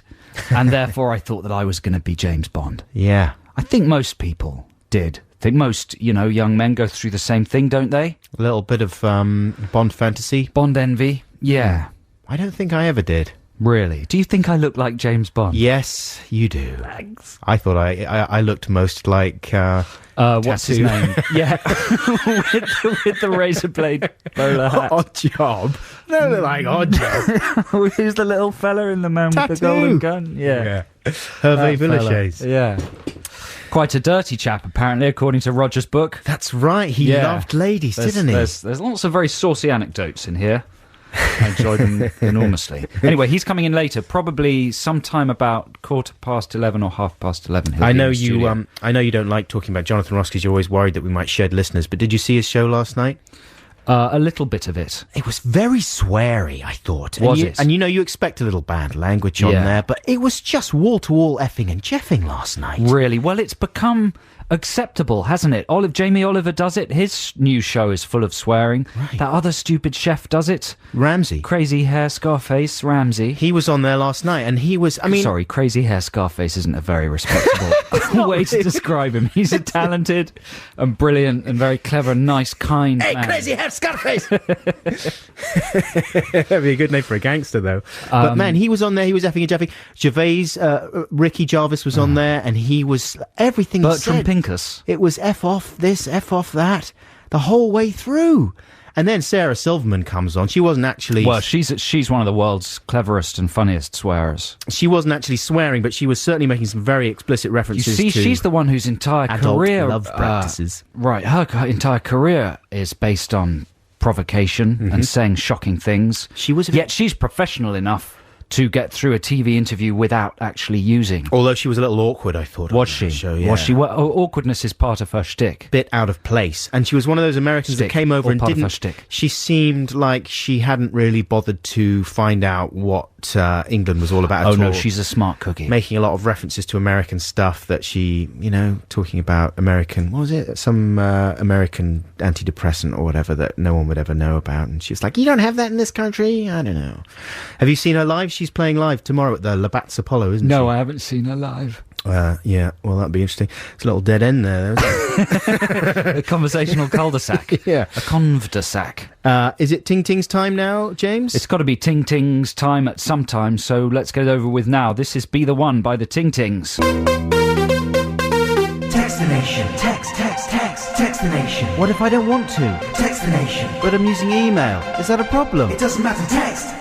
and therefore I thought that I was going to be James Bond. Yeah. I think most people did. I think most, young men go through the same thing, don't they? A little bit of Bond fantasy. Bond envy. Yeah. I don't think I ever did. Really? Do you think I look like James Bond? Yes, you do. Thanks. I thought I looked most like... what's his name? Yeah, with the razor blade bowler hat. Odd Job. No, look like Odd Job. Who's the little fella in the man Tattoo. with the golden gun? Yeah. Hervé Villechaize. Yeah. Quite a dirty chap, apparently, according to Roger's book. That's right. He loved ladies, didn't he? There's lots of very saucy anecdotes in here. I enjoyed them enormously. Anyway, he's coming in later, probably sometime about 11:15 or 11:30. I know you. I know you don't like talking about Jonathan Ross because you're always worried that we might shed listeners. But did you see his show last night? A little bit of it. It was very sweary, I thought. Was it? And you expect a little bad language on there, but it was just wall-to-wall effing and jeffing last night. Really? Well, it's become acceptable, hasn't it? Jamie Oliver does it. His new show is full of swearing. Right. That other stupid chef does it. Ramsey. Crazy hair Scarface Ramsey. He was on there last night, and he was. I mean, Sorry, crazy hair Scarface isn't a very respectable way to describe him. He's a talented and brilliant and very clever, nice, kind man. hair Scarface. That'd be a good name for a gangster, though. But man, he was on there. He was effing and jeffing. Gervais, Ricky Jarvis was on there, and he was everything. he Bertram said, Pincus. It was F off this, F off that, the whole way through. And then Sarah Silverman comes on. She wasn't actually. Well, she's one of the world's cleverest and funniest swearers. She wasn't actually swearing, but she was certainly making some very explicit You references. see, to she's the one whose entire adult career love practices. Right, her entire career is based on provocation and saying shocking things. She was. Yet she's professional enough to get through a TV interview without actually using. Although she was a little awkward, I thought. Was on she? the show, yeah. Was she? Well, awkwardness is part of her shtick. Bit out of place, and she was one of those Americans that Shtick, came over all and part of her didn't. shtick. She seemed like she hadn't really bothered to find out what England was all about. Oh at no, all. she's a smart cookie. Making a lot of references to American stuff that she, talking about American, what was it? Some American antidepressant or whatever that no one would ever know about. And she was like, you don't have that in this country? I don't know. Have you seen her live? She's playing live tomorrow at the Labatt's Apollo, isn't she? No, I haven't seen her live. Yeah, well, that'd be interesting. It's a little dead end there, though. A conversational cul-de-sac. Yeah. A conv-de-sac. Is it Ting Ting's time now, James? It's got to be Ting Ting's time at some time, so let's get it over with now. This is Be The One by the Ting Tings. Text the nation. Text the nation. What if I don't want to? Text the nation. But I'm using email. Is that a problem? It doesn't matter. Text.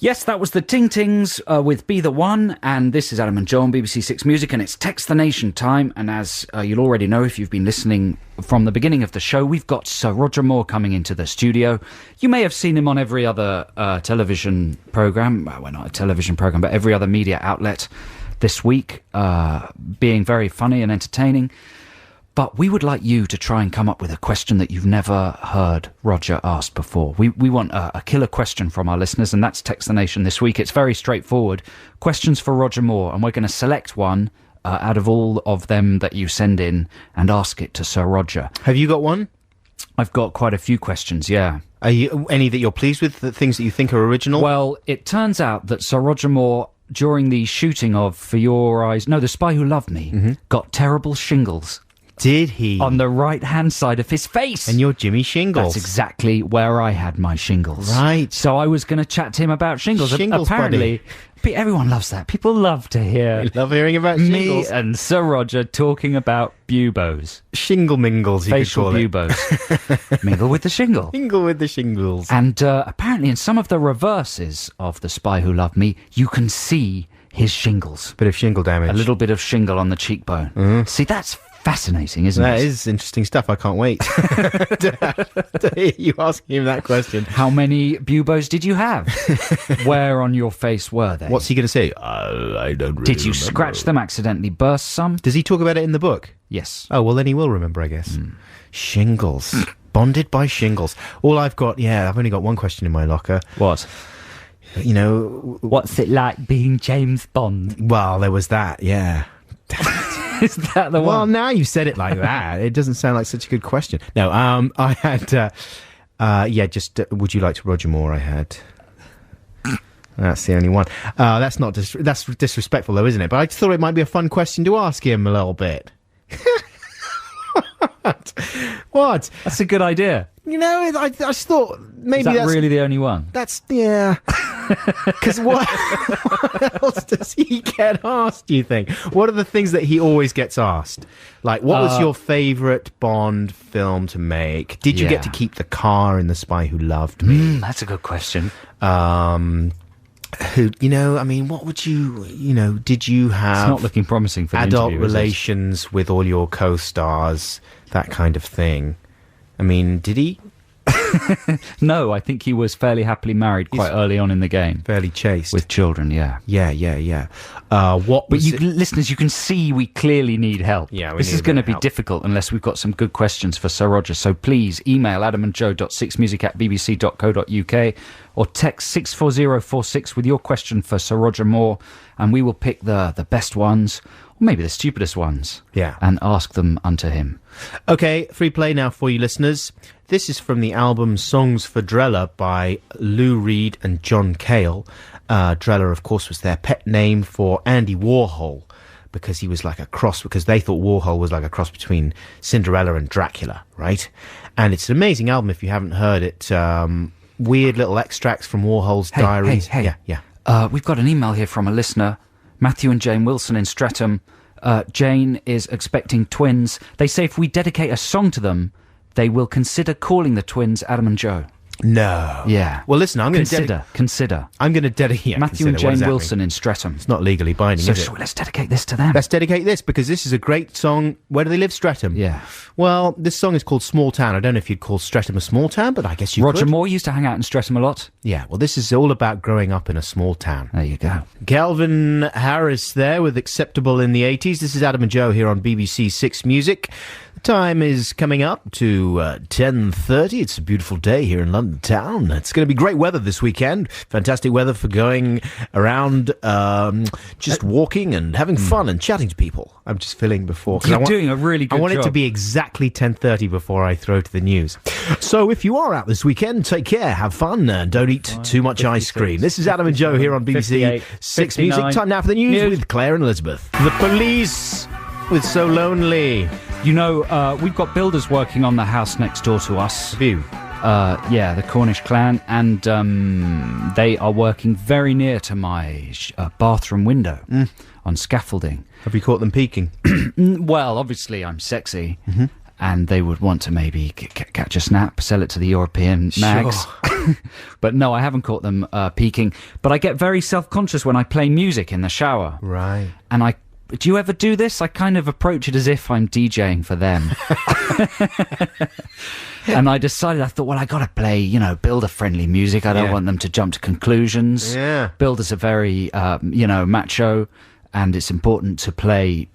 Yes, that was the Ting Tings with Be The One, and this is Adam and Joe on BBC Six Music, and it's Text the Nation time, and as you'll already know if you've been listening from the beginning of the show, we've got Sir Roger Moore coming into the studio. You may have seen him on every other television programme, well, not a television programme, but every other media outlet this week, being very funny and entertaining. But we would like you to try and come up with a question that you've never heard Roger asked before. We want a killer question from our listeners, and that's Text the Nation this week. It's very straightforward. Questions for Roger Moore, and we're going to select one out of all of them that you send in and ask it to Sir Roger. Have you got one? I've got quite a few questions, yeah. Are you any that you're pleased with, the things that you think are original? Well, it turns out that Sir Roger Moore, during the shooting of The Spy Who Loved Me, got terrible shingles. Did he? On the right-hand side of his face. And you're Jimmy Shingles. That's exactly where I had my shingles. Right. So I was going to chat to him about shingles. Shingles, Apparently, everyone loves that. People love to hear Love hearing about me shingles. and Sir Roger talking about buboes. Shingle mingles, you Facial could call it. buboes. Mingle with the shingle. Mingle with the shingles. And apparently in some of the reverses of The Spy Who Loved Me, you can see his shingles. Bit of shingle damage. A little bit of shingle on the cheekbone. See, that's fascinating, isn't That it? is interesting stuff. I can't wait to hear you asking him that question. How many buboes did you have? Where on your face were they? What's he going to say? I don't really Did you remember. scratch them, accidentally burst some? Does he talk about it in the book? Yes. Oh, well, then he will remember, I guess. Shingles. Bonded by shingles. All I've got, I've only got one question in my locker. What? What's it like being James Bond? Well, there was that, yeah. Is that the Well, one? now you said it like that. It doesn't sound like such a good question. No, I had, would you like to Roger Moore? I had. That's the only one. That's not that's disrespectful, though, isn't it? But I thought it might be a fun question to ask him a little bit. What? That's a good idea. I just thought maybe Is that that's really the only one? That's, yeah. Because what else does he get asked, do you think? What are the things that he always gets asked? Like, what was your favourite Bond film to make? Did you get to keep the car in The Spy Who Loved Me? That's a good question. What would you, did you It's have not looking promising for the adult interview, is it? relations with all your co-stars, that kind of thing? I mean, did he? No, I think he was fairly happily married quite early on in the game. Fairly chaste. With children, yeah. Yeah. What But was you listeners, you can see we clearly need help. Yeah, we this need is a going to bit of be help. difficult unless we've got some good questions for Sir Roger. So please email adamandjoe.6music@bbc.co.uk or text 64046 with your question for Sir Roger Moore, and we will pick the best ones or maybe the stupidest ones. Yeah. And ask them unto him. Okay, free play now for you listeners. This is from the album Songs for Drella by Lou Reed and John Cale. Drella, of course, was their pet name for Andy Warhol, because he was like a cross, because they thought Warhol was like a cross between Cinderella and Dracula, right? And it's an amazing album if you haven't heard it. Weird little extracts from Warhol's diaries. Hey. Yeah. We've got an email here from a listener, Matthew and Jane Wilson in Streatham. Jane is expecting twins. They say if we dedicate a song to them, they will consider calling the twins Adam and Joe. No. Yeah. Well, listen, I'm going to Consider. I'm going to dedicate Matthew and Jane Wilson in Streatham. It's not legally binding, is it? So let's dedicate this to them. Let's dedicate this, because this is a great song. Where do they live? Streatham. Yeah. Well, this song is called Small Town. I don't know if you'd call Streatham a small town, but I guess you Roger could. Moore used to hang out in Streatham a lot. Yeah, well, this is all about growing up in a small town. There you go. Calvin Harris there with Acceptable in the 80s. This is Adam and Joe here on BBC Six Music. The time is coming up to 10:30. It's a beautiful day here in London town. It's going to be great weather this weekend. Fantastic weather for going around, just walking and having fun and chatting to people. I'm just filling before. 'cause You're doing a really good I want it to job. be exactly 10:30 before I throw to the news. So if you are out this weekend, take care, have fun, and don't eat too much ice cream. This is Adam and Joe here on BBC 58, Six 59. Music. Time now for the news with Claire and Elizabeth. The Police with So Lonely. You know, we've got builders working on the house next door to us. Have you? Yeah, the Cornish clan, and they are working very near to my bathroom window on scaffolding. Have you caught them peeking? Well, obviously I'm sexy, and they would want to maybe catch a snap, sell it to the European mags. But no, I haven't caught them peeking. But I get very self-conscious when I play music in the shower. Right. And do you ever do this? I kind of approach it as if I'm DJing for them. And I thought, well, I got to play, builder-friendly music. I don't want them to jump to conclusions. Yeah. Builders are very, macho, and it's important to play,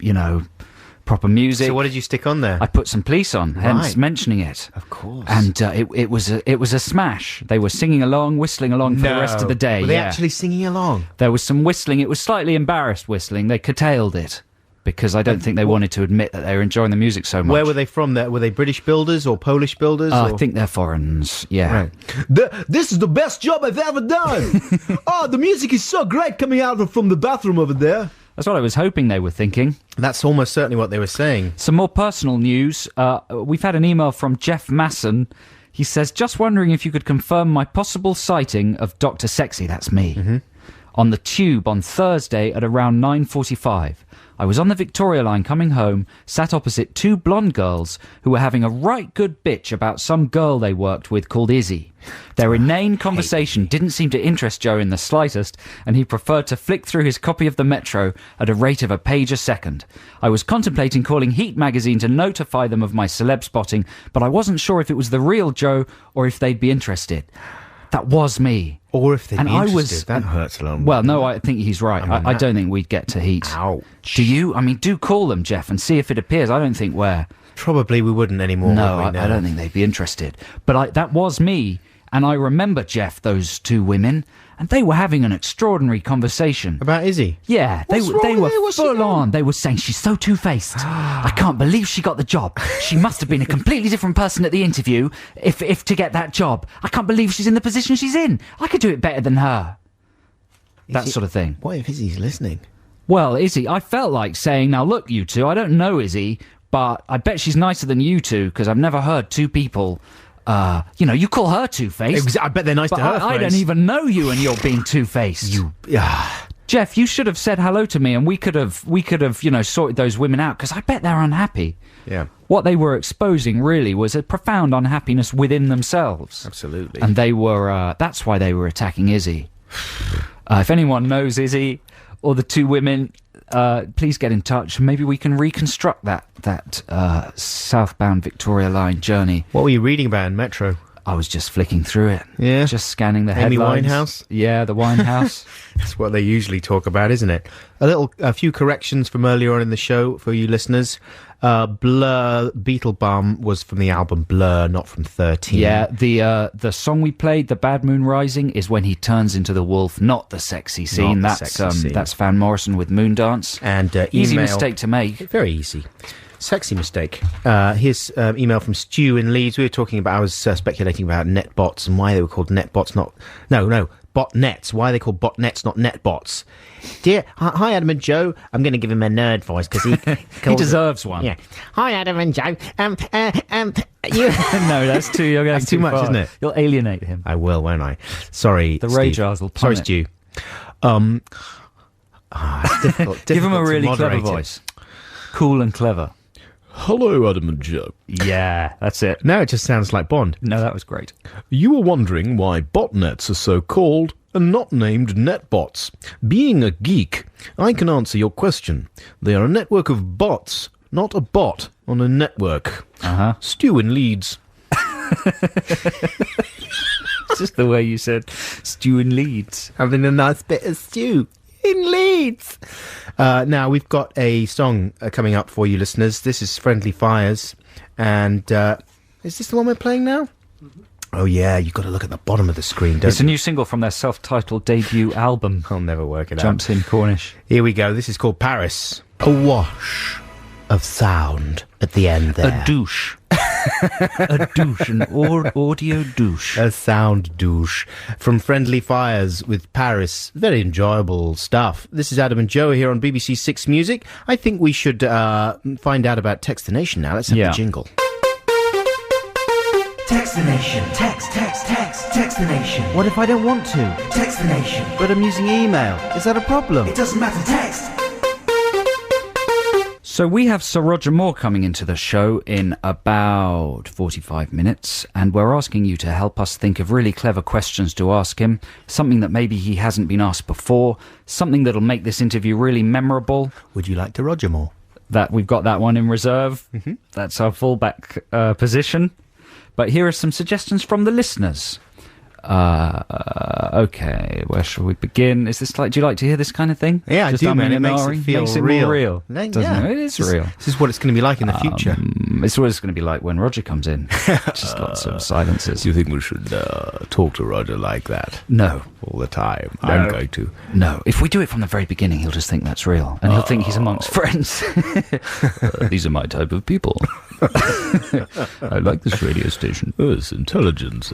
proper music. So what did you stick on there? I put some Police on, hence Right. mentioning it. Of course. And it was a smash. They were singing along, whistling along for the rest of the day. Were they yeah. actually singing along? There was some whistling. It was slightly embarrassed whistling. They curtailed it because I don't think they wanted to admit that they were enjoying the music so much. Where were they from? Were they British builders or Polish builders? I think they're foreigners, yeah. Right. This is the best job I've ever done. Oh, the music is so great coming out from the bathroom over there. That's what I was hoping they were thinking. That's almost certainly what they were saying. Some more personal news. We've had an email from Jeff Masson. He says, just wondering if you could confirm my possible sighting of Dr. Sexy, that's me, on the tube on Thursday at around 9:45. I was on the Victoria line coming home, sat opposite two blonde girls who were having a right good bitch about some girl they worked with called Izzy. Their inane conversation didn't seem to interest Joe in the slightest, and he preferred to flick through his copy of the Metro at a rate of a page a second. I was contemplating calling Heat magazine to notify them of my celeb spotting, but I wasn't sure if it was the real Joe or if they'd be interested. That was me. Or if they'd be I interested. That hurts a lot. Well, no, I think he's right. I don't think we'd get to Heat. Ouch. Do you? I mean, do call them, Jeff, and see if it appears. I don't think we're... Probably we wouldn't anymore. No, would we? I don't think they'd be interested. But that was me, and I remember, Jeff, those two women, and they were having an extraordinary conversation. About Izzy? Yeah, they What's wrong were with her? What's she full done? on. They were saying she's so two-faced. I can't believe she got the job. She must have been a completely different person at the interview if to get that job. I can't believe she's in the position she's in. I could do it better than her. That sort of thing. What if Izzy's listening? Well, Izzy, I felt like saying, now look, you two, I don't know Izzy, but I bet she's nicer than you two, because I've never heard two people, you call her two-faced. I bet they're nice But to her. I don't even know you and you're being two-faced. Jeff, you should have said hello to me and we could have, sorted those women out, because I bet they're unhappy. Yeah. What they were exposing really was a profound unhappiness within themselves. Absolutely. And they were, that's why they were attacking Izzy. If anyone knows Izzy or the two women, please get in touch. Maybe we can reconstruct that southbound Victoria Line journey. What were you reading about in Metro? I was just flicking through it. Yeah? Just scanning the Amy headlines. Winehouse? Yeah, the Winehouse. That's what they usually talk about, isn't it? A few corrections from earlier on in the show for you listeners. Blur, Beetle Bum was from the album Blur, not from 13. Yeah, the song we played, The Bad Moon Rising, is when he turns into the wolf, not the sexy scene. Not the That's sexy scene. that's Van Morrison with Moondance. And Easy email- mistake to make. Very easy. Sexy mistake. Here's email from Stu in Leeds. We were talking about, I was speculating about netbots and why they were called netbots, botnets. Why are they called botnets, not netbots? Hi, Adam and Joe. I'm going to give him a nerd voice because He deserves one. Yeah. Hi, Adam and Joe. You. No, that's too. You're going That's too much, far. isn't it? You'll alienate him. I will, won't I? Sorry, The Steve. rage jars will Sorry, plummet. Stu. It's difficult. Give him a difficult to really clever moderate it. voice. Cool and clever. Hello, Adam and Joe. Yeah, that's it. Now it just sounds like Bond. No, that was great. You were wondering why botnets are so called and not named netbots. Being a geek, I can answer your question. They are a network of bots, not a bot on a network. Uh-huh. Stu in Leeds. Just the way you said stew in Leeds. Having a nice bit of stew in Leeds. Now, we've got a song coming up for you, listeners. This is Friendly Fires. And is this the one we're playing now? Oh, yeah, you've got to look at the bottom of the screen, don't It's a you? new single from their self-titled debut album. I'll never work it Jumps out. in Cornish. Here we go. This is called Paris. A wash of sound at the end there. A douche. A douche, an audio douche. A sound douche from Friendly Fires with Paris. Very enjoyable stuff. This is Adam and Joe here on BBC Six Music. I think we should find out about Text the Nation now. Let's have Yeah. the jingle. Text the nation. Text the nation. What if I don't want to? Text the nation. But I'm using email. Is that a problem? It doesn't matter. Text. So we have Sir Roger Moore coming into the show in about 45 minutes, and we're asking you to help us think of really clever questions to ask him, something that maybe he hasn't been asked before, something that'll make this interview really memorable. Would you like to Roger more? That we've got that one in reserve. That's our fallback position. But here are some suggestions from the listeners. Okay, where shall we begin? Is this like? Do you like to hear this kind of thing? Yeah, I Just do, man. It makes Aminari? it feel Makes it real. more real. Yeah. Doesn't it? It is real. This is what it's going to be like in the future. It's what it's going to be like when Roger comes in. Just lots of silences. Do you think we should talk to Roger like that No, all the time? No. I'm going to. no. If we do it from the very beginning, he'll just think that's real, and he'll think he's amongst friends. These are my type of people. I like this radio station. Oh, it's intelligence.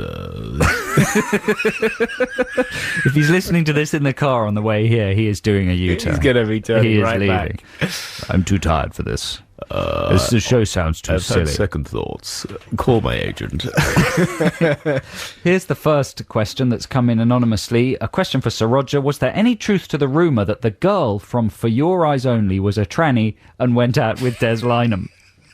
If he's listening to this in the car on the way here, he is doing a U-turn. He's gonna be turning He is right leaving. back. I'm too tired for this. The show sounds too I've had silly. second thoughts. Call my agent. Here's the first question that's come in anonymously. A question for Sir Roger. Was there any truth to the rumour that the girl from For Your Eyes Only was a tranny and went out with Des Lynam?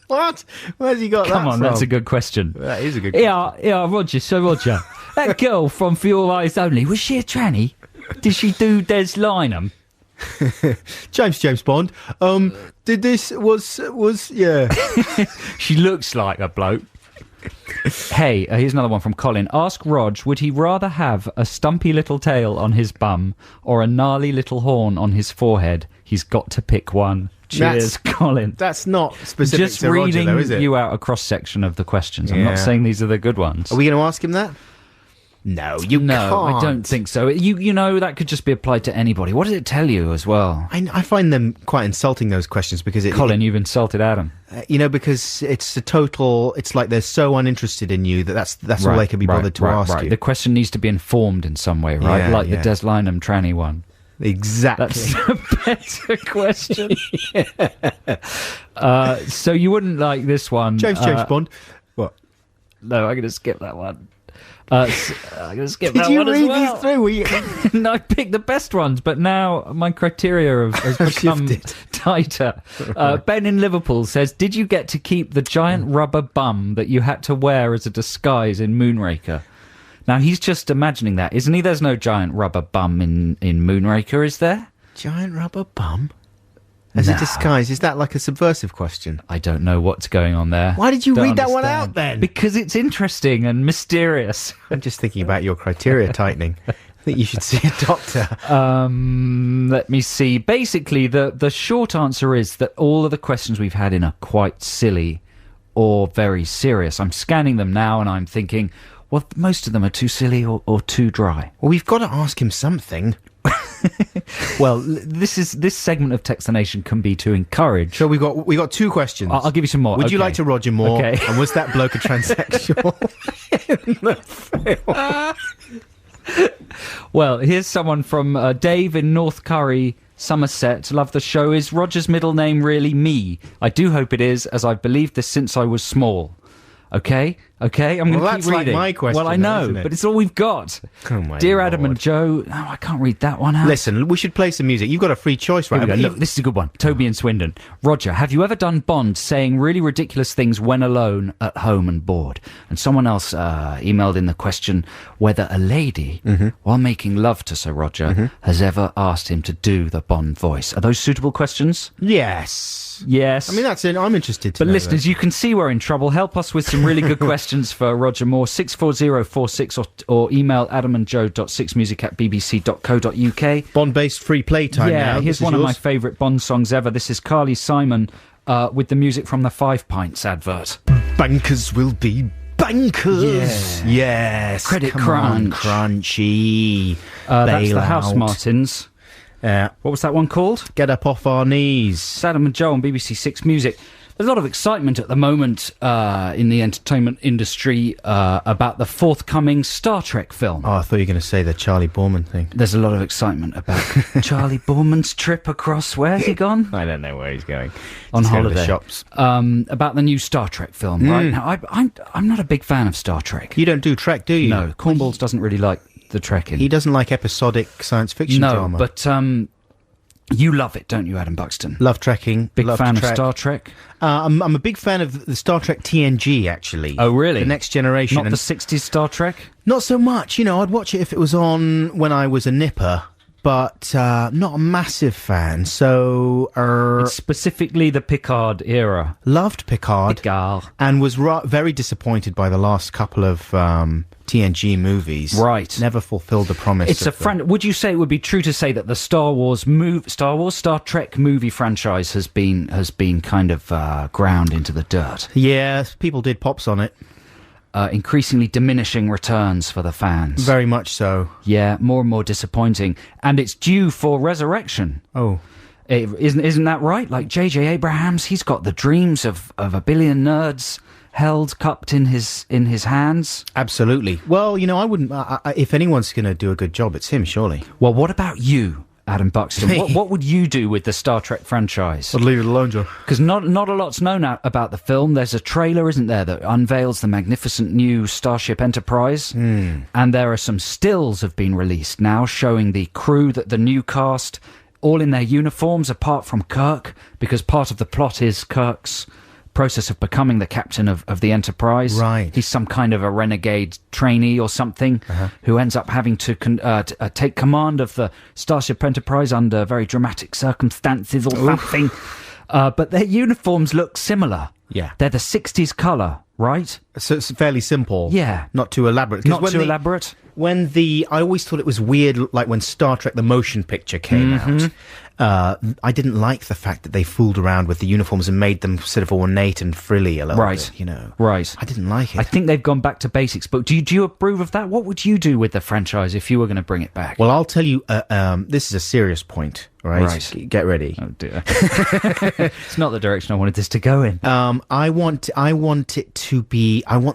What? Where's he got Come that on, from? that's a good question. That is a good Yeah, Roger, Sir Roger. That girl from For Your Eyes Only, was she a tranny? Did she do Des Lynam? James Bond. Did this yeah. She looks like a bloke. Hey, here's another one from Colin. Ask Rog, would he rather have a stumpy little tail on his bum or a gnarly little horn on his forehead? He's got to pick one. Cheers, Colin. That's not specific Just to Roger, reading though, is it? you out a cross-section of the questions. I'm Yeah. not saying these are the good ones. Are we going to ask him that? No, you No, can't. I don't think so. You know, that could just be applied to anybody. What does it tell you as well? I find them quite insulting, those questions, because Colin, you've insulted Adam. because it's a total. It's like they're so uninterested in you that that's all they can be bothered to ask you. The question needs to be informed in some way, right? Yeah, Like yeah. the Des Lynam tranny one. Exactly. That's a better question. So you wouldn't like this one, James Bond. What? No, I'm going to skip that one. I'm going to skip Did that you one as read well. these through? Were you... No, I picked the best ones, but now my criteria has become shifted. tighter. Ben in Liverpool says, did you get to keep the giant rubber bum that you had to wear as a disguise in Moonraker? Now, he's just imagining that, isn't he? There's no giant rubber bum in Moonraker, is there? Giant rubber bum? As a disguise? Is that like a subversive question? I don't know what's going on there. Why did you Don't read that one understand. out then? Because it's interesting and mysterious. I'm just thinking about your criteria tightening. think you should see a doctor. Let me see. Basically, the short answer is that all of the questions we've had in are quite silly or very serious. I'm scanning them now and I'm thinking, well, most of them are too silly or too dry. Well, we've got to ask him something. Well, this segment of Text the Nation can be to encourage. So we got two questions. I'll give you some more. Would you Okay. like to Roger Moore? Okay. And was that bloke a transsexual in the film? Well, here's someone from Dave in North Curry, Somerset. Love the show. Is Roger's middle name really me? I do hope it is, as I've believed this since I was small. Okay? I'm going to Well, keep that's like reading. my question, Well, I though, know, isn't it? but it's all we've got. Oh, my Dear Adam Lord. and Joe... Oh, I can't read that one out. Listen, we should play some music. You've got a free choice, right? Here we go. Look, this is a good one. Toby and Swindon. Roger, have you ever done Bond saying really ridiculous things when alone, at home and bored? And someone else emailed in the question whether a lady, while making love to Sir Roger, has ever asked him to do the Bond voice. Are those suitable questions? Yes. Yes. I mean, that's it. I'm interested to But know listeners, that. you can see we're in trouble. Help us with some really good questions for Roger Moore. 64046 or email adamandjoe.6music@bbc.co.uk. Bond-based free playtime Yeah, now. here's This is one of my yours. favourite Bond songs ever. This is Carly Simon with the music from the 5 Pints advert. Bankers will be bankers. Yeah. Yes. Credit Come on, crunch. crunchy. That's the Bail House out. Martins. What was that one called? Get up off our knees. It's Adam and Joe on BBC Six Music. There's a lot of excitement at the moment in the entertainment industry about the forthcoming Star Trek film. Oh, I thought you were going to say the Charlie Borman thing. There's a lot of excitement about Charlie Borman's trip across. Where's he gone? I don't know where he's going. On He's going to holiday. the shops. About the new Star Trek film. Right now, I'm not a big fan of Star Trek. You don't do Trek, do you? No, Cornballs doesn't really like the Trekking. He doesn't like episodic science fiction No, drama. but you love it, don't you, Adam Buxton? Love trekking. Big love fan Trek. of Star Trek? I'm a big fan of the Star Trek TNG, actually. Oh, really? The Next Generation. Not And the 60s Star Trek? not so much. You know, I'd watch it if it was on when I was a nipper, but not a massive fan. So, It's specifically the Picard era. loved Picard. Picard. And was very disappointed by the last couple of TNG movies. Right. Never fulfilled the promise. It's a of them. would you say it would be true to say that the Star Trek movie franchise has been kind of ground into the dirt? Yeah, people did pops on it. Increasingly diminishing returns for the fans. Very much so. Yeah, more and more disappointing. And it's due for resurrection. Oh. Isn't that right? Like J.J. Abrams, he's got the dreams of a billion nerds cupped in his hands. Absolutely. Well, you know, I wouldn't. If anyone's going to do a good job, it's him, surely. Well, what about you, Adam Buxton? Me? What would you do with the Star Trek franchise? leave it alone, Joe. Because not a lot's known about the film. There's a trailer, isn't there, that unveils the magnificent new Starship Enterprise. And there are some stills have been released now showing the crew, that the new cast, all in their uniforms, apart from Kirk, because part of the plot is Kirk's process of becoming the captain of the Enterprise. Right. He's some kind of a renegade trainee or something who ends up having to take command of the Starship Enterprise under very dramatic circumstances or something. But their uniforms look similar. Yeah. They're the 60s colour, right? So it's fairly simple. Yeah. Not too elaborate. 'Cause Not when too elaborate. When I always thought it was weird, like when Star Trek the motion picture came out. I didn't like the fact that they fooled around with the uniforms and made them sort of ornate and frilly a little Right. bit, you know. Right. I didn't like it. I think they've gone back to basics. But do you approve of that? What would you do with the franchise if you were going to bring it back? Well, I'll tell you, this is a serious point, right? Right. Get ready. Oh dear. It's not the direction I wanted this to go in. I want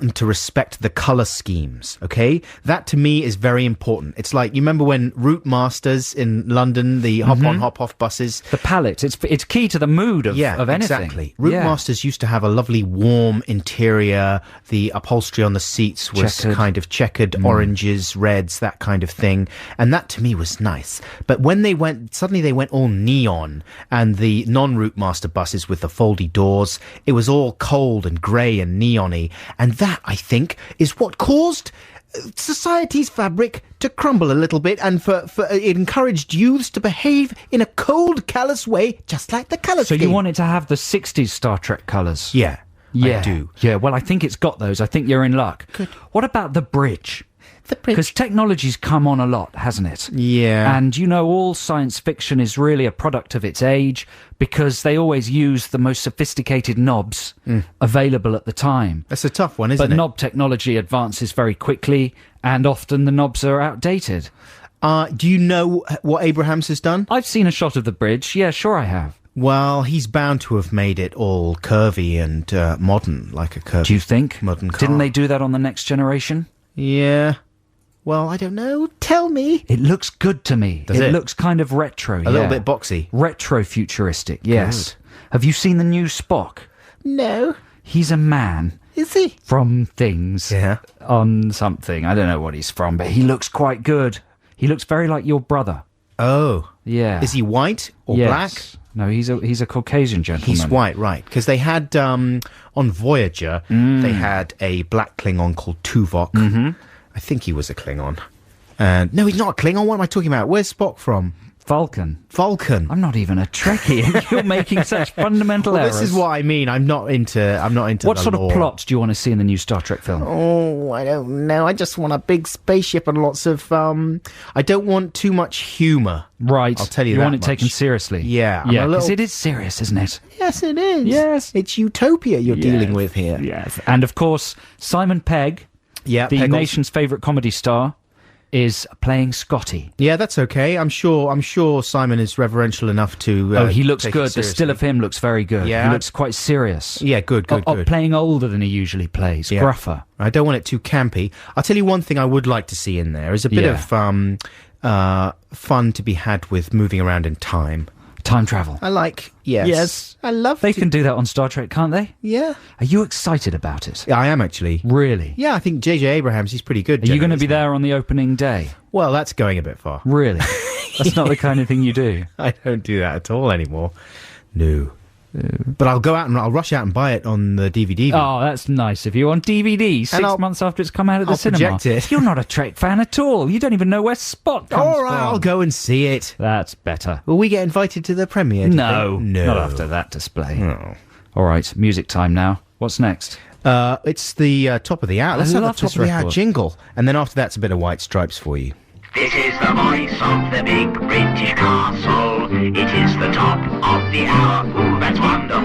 them to respect the color schemes, okay? That to me is very important. It's like, you remember when Route Masters in London, the hop on, hop off buses? The palette. It's key to the mood of anything. Exactly. Route Yeah. Masters used to have a lovely warm interior. The upholstery on the seats was Checkered. kind of checkered, oranges, reds, that kind of thing. And that to me was nice. But when suddenly they went all neon, and the non-Route Master buses with the foldy doors, it was all cold and grey and neon-y. And that, I think, is what caused society's fabric to crumble a little bit, and for it encouraged youths to behave in a cold, callous way, just like the colour So scheme. you want it to have the 60s Star Trek colours? Yeah, Yeah. I do. Yeah, well, I think it's got those. I think you're in luck. Good. What about the bridge? Because technology's come on a lot, hasn't it? Yeah. And, all science fiction is really a product of its age because they always use the most sophisticated knobs available at the time. That's a tough one, isn't But it? knob technology advances very quickly, and often the knobs are outdated. Do you know what Abrahams has done? I've seen a shot of the bridge. Yeah, sure I have. Well, he's bound to have made it all curvy and modern, like a curvy Do you think? modern car. Didn't they do that on The Next Generation? Yeah. Well, I don't know. Tell me. It looks good to me. Does it? Looks kind of retro, A little bit boxy. Retro-futuristic, yes. Have you seen the new Spock? No. He's a man Is he? from Things Yeah. on something. I don't know what he's from, but he looks quite good. He looks very like your brother. Oh. Yeah. Is he white or Yes. black? No, he's a Caucasian gentleman. He's white, right. Because they had, on Voyager, they had a black Klingon called Tuvok. Mm-hmm. I think he was a Klingon. And no, he's not a Klingon. What am I talking about? Where's Spock from? Vulcan. Vulcan. I'm not even a Trekkie, and you're making such fundamental Well, errors. this is what I mean. I'm not into What the sort lore. of plot do you want to see in the new Star Trek film? Oh, I don't know. I just want a big spaceship and lots of I don't want too much humour. Right. I'll tell you You that want it much. taken seriously. Yeah, I'm Yeah, a because little- it is serious, isn't it? Yes, it is. Yes. It's utopia you're dealing with here. Yes. And of course, Simon Pegg, Yeah, the Pegg nation's favourite comedy star, is playing Scotty. Yeah, that's okay. I'm sure Simon is reverential enough to. He looks take it good. The still seriously. of him looks very good. Yeah. He looks quite serious. Yeah, good. Playing older than he usually plays. Yeah. Gruffer. I don't want it too campy. I'll tell you one thing I would like to see in there is a bit Yeah. of fun to be had with moving around in time. Time travel. I like. Yes. Yes. I love. They can do that on Star Trek, can't they? Yeah. Are you excited about it? Yeah, I am actually. Really? Yeah, I think J.J. Abrams, he's pretty good. Are you going to generally, be there on the opening day? isn't he? Well, that's going a bit far. Really? That's not the kind of thing you do. I don't do that at all anymore. No. But I'll go out and I'll rush out and buy it on the DVD. Oh, that's nice of you. On DVD, 6 I'll- months after it's come out of the I'll cinema. project it. You're not a Trek fan at all. You don't even know where Spock comes All right, from. I'll go and see it. That's better. Will we get invited to the premiere? do you No, think? No. not after that display. No. All right, music time now. What's next? It's the top of the hour. Let's have the love top this of the hour record. jingle. And then after that's a bit of White Stripes for you. This is the voice of the big British castle. It is the top of the hour. Ooh, that's wonderful.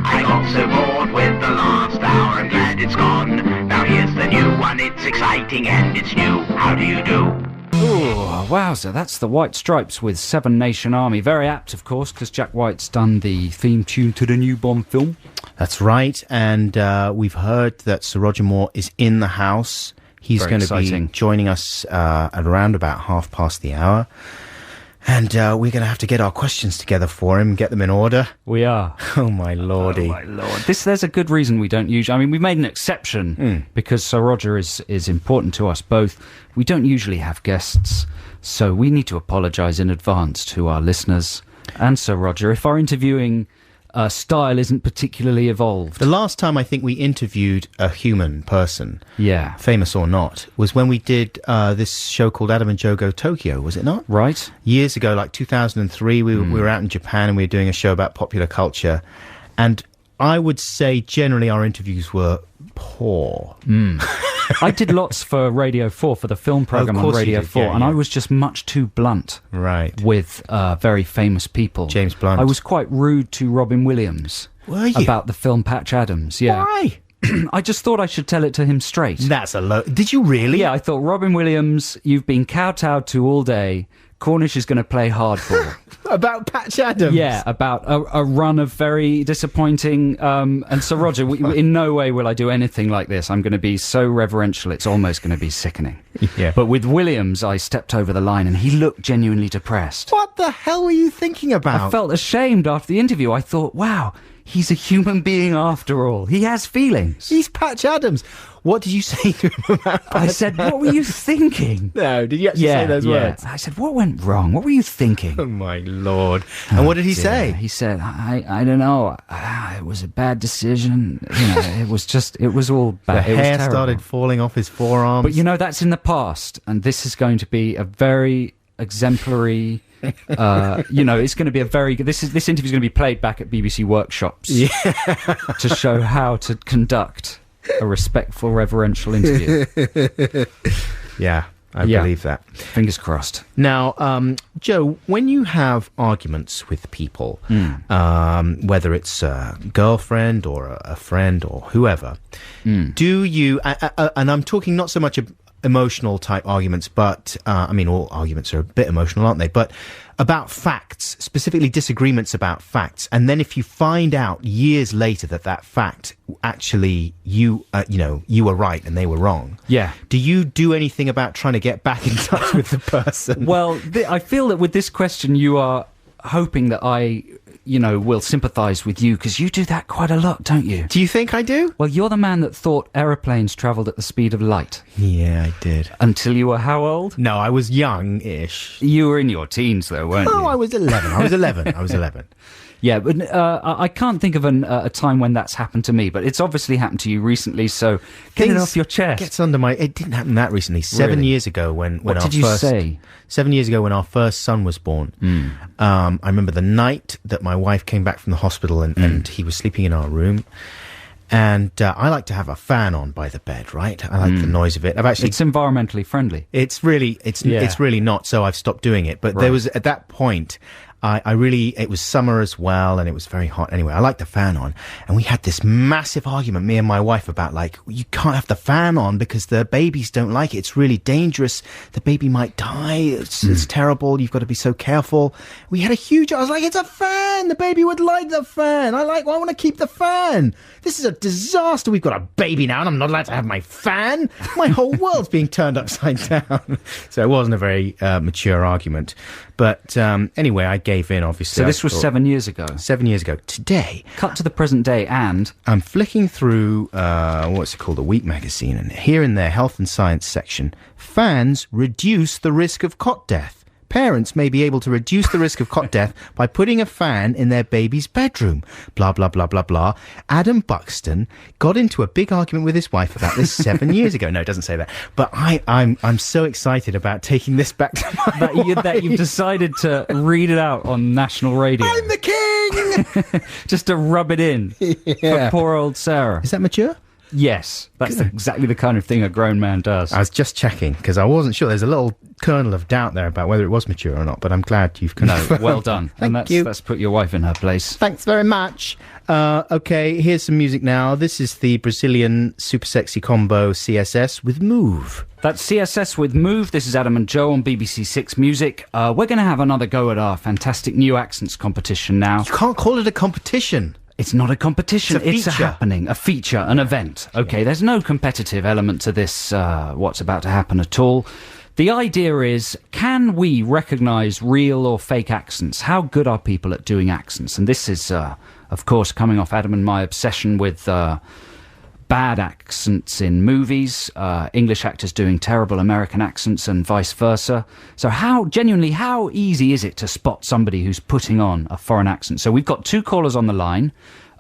I got so bored with the last hour. I'm glad it's gone. Now here's the new one. It's exciting and it's new. How do you do? Oh, wowza, that's the White Stripes with Seven Nation Army. Very apt, of course, because Jack White's done the theme tune to the new Bond film. That's right. And we've heard that Sir Roger Moore is in the house. He's Very going to exciting. be joining us at around about 1:30. And we're going to have to get our questions together for him, get them in order. We are. Oh, my lordy. Oh, my Lord. There's a good reason we don't usually... I mean, we've made an exception because Sir Roger is important to us both. We don't usually have guests, so we need to apologise in advance to our listeners and Sir Roger if our interviewing style isn't particularly evolved. The last time I think we interviewed a human person, Yeah. famous or not, was when we did this show called Adam and Joe Go Tokyo, was it not? Right? Years ago, like 2003, we were out in Japan and we were doing a show about popular culture. And I would say generally our interviews were poor. I did lots for Radio 4, for the film programme on course you Radio did, 4, yeah, and yeah. I was just much too blunt Right. with very famous people. James Blunt. I was quite rude to Robin Williams. Were you? About the film Patch Adams, yeah. Why? I just thought I should tell it to him straight. That's a low. Did you really? Yeah, I thought, Robin Williams, you've been kowtowed to all day. Cornish is going to play hardball. About Patch Adams? Yeah, about a run of very disappointing... and Sir Roger, in no way will I do anything like this. I'm going to be so reverential, it's almost going to be sickening. Yeah. But with Williams, I stepped over the line and he looked genuinely depressed. What the hell were you thinking about? I felt ashamed after the interview. I thought, wow, he's a human being after all. He has feelings. He's Patch Adams. What did you say to him about Patch I said, what were you thinking? No, did you actually say those words? I said, what went wrong? What were you thinking? Oh, my Lord. And what did he say? He said, I don't know. It was a bad decision. You know, it was all The bad. It was hair terrible. started falling off his forearms. But, you know, that's in the past. And this is going to be a very exemplary... it's going to be a very good... This interview is going to be played back at BBC workshops to show how to conduct a respectful, reverential interview. Yeah, I Yeah. believe that. Fingers crossed. Now, Joe, when you have arguments with people, whether it's a girlfriend or a friend or whoever, do you, and I'm talking not so much emotional type arguments, but, I mean, all arguments are a bit emotional, aren't they? But about facts, specifically disagreements about facts. And then if you find out years later that fact actually you were right and they were wrong. Yeah. Do you do anything about trying to get back in touch with the person? Well, I feel that with this question, you are hoping that I, will sympathise with you, because you do that quite a lot, don't you? Do you think I do? Well, you're the man that thought aeroplanes travelled at the speed of light. Yeah, I did. Until you were how old? No, I was young-ish. You were in your teens, though, weren't you? Oh, I was 11. I was 11. Yeah, but I can't think of a time when that's happened to me, but it's obviously happened to you recently, so get it off your chest. Gets under my... It didn't happen that recently. 7 years ago when What our did you first... say? 7 years ago when our first son was born. I remember the night that my wife came back from the hospital and he was sleeping in our room. And I like to have a fan on by the bed, right? I like the noise of it. It's environmentally friendly. It's really not, so I've stopped doing it. But there was, at that point, it was summer as well, and it was very hot. Anyway, I liked the fan on, and we had this massive argument, me and my wife, about, like, you can't have the fan on because the babies don't like it. It's really dangerous. The baby might die. It's terrible. You've got to be so careful. We had I was like, it's a fan. The baby would like the fan. I want to keep the fan. This is a disaster. We've got a baby now, and I'm not allowed to have my fan. My whole world's being turned upside down. So it wasn't a very mature argument. But anyway, I gave in, obviously. So this was 7 years ago. 7 years ago. Today, Cut to the present day, and I'm flicking through, what's it called, a Week magazine, and here in their health and science section, fans reduce the risk of cot death. Parents may be able to reduce the risk of cot death by putting a fan in their baby's bedroom. Blah, blah, blah, blah, blah. Adam Buxton got into a big argument with his wife about this 7 years ago. No, it doesn't say that. But I'm so excited about taking this back to my wife. that you've decided to read it out on national radio. I'm the king! Just to rub it in for poor old Sarah. Is that mature? Yes, that's exactly the kind of thing a grown man does. I was just checking, because I wasn't sure. There's a little kernel of doubt there about whether it was mature or not, but I'm glad you've confirmed. No, well done. Thank you. That's put your wife in her place. Thanks very much. Okay, here's some music now. This is the Brazilian super sexy combo CSS with Move. That's CSS with Move. This is Adam and Joe on BBC Six Music. We're going to have another go at our fantastic new accents competition now. You can't call it a competition. It's not a competition, It's a feature. happening, a feature, an event. Okay, there's no competitive element to this, what's about to happen at all. The idea is, can we recognise real or fake accents? How good are people at doing accents? And this is, of course, coming off Adam and my obsession with bad accents in movies, English actors doing terrible American accents and vice versa. So how easy is it to spot somebody who's putting on a foreign accent? So we've got two callers on the line.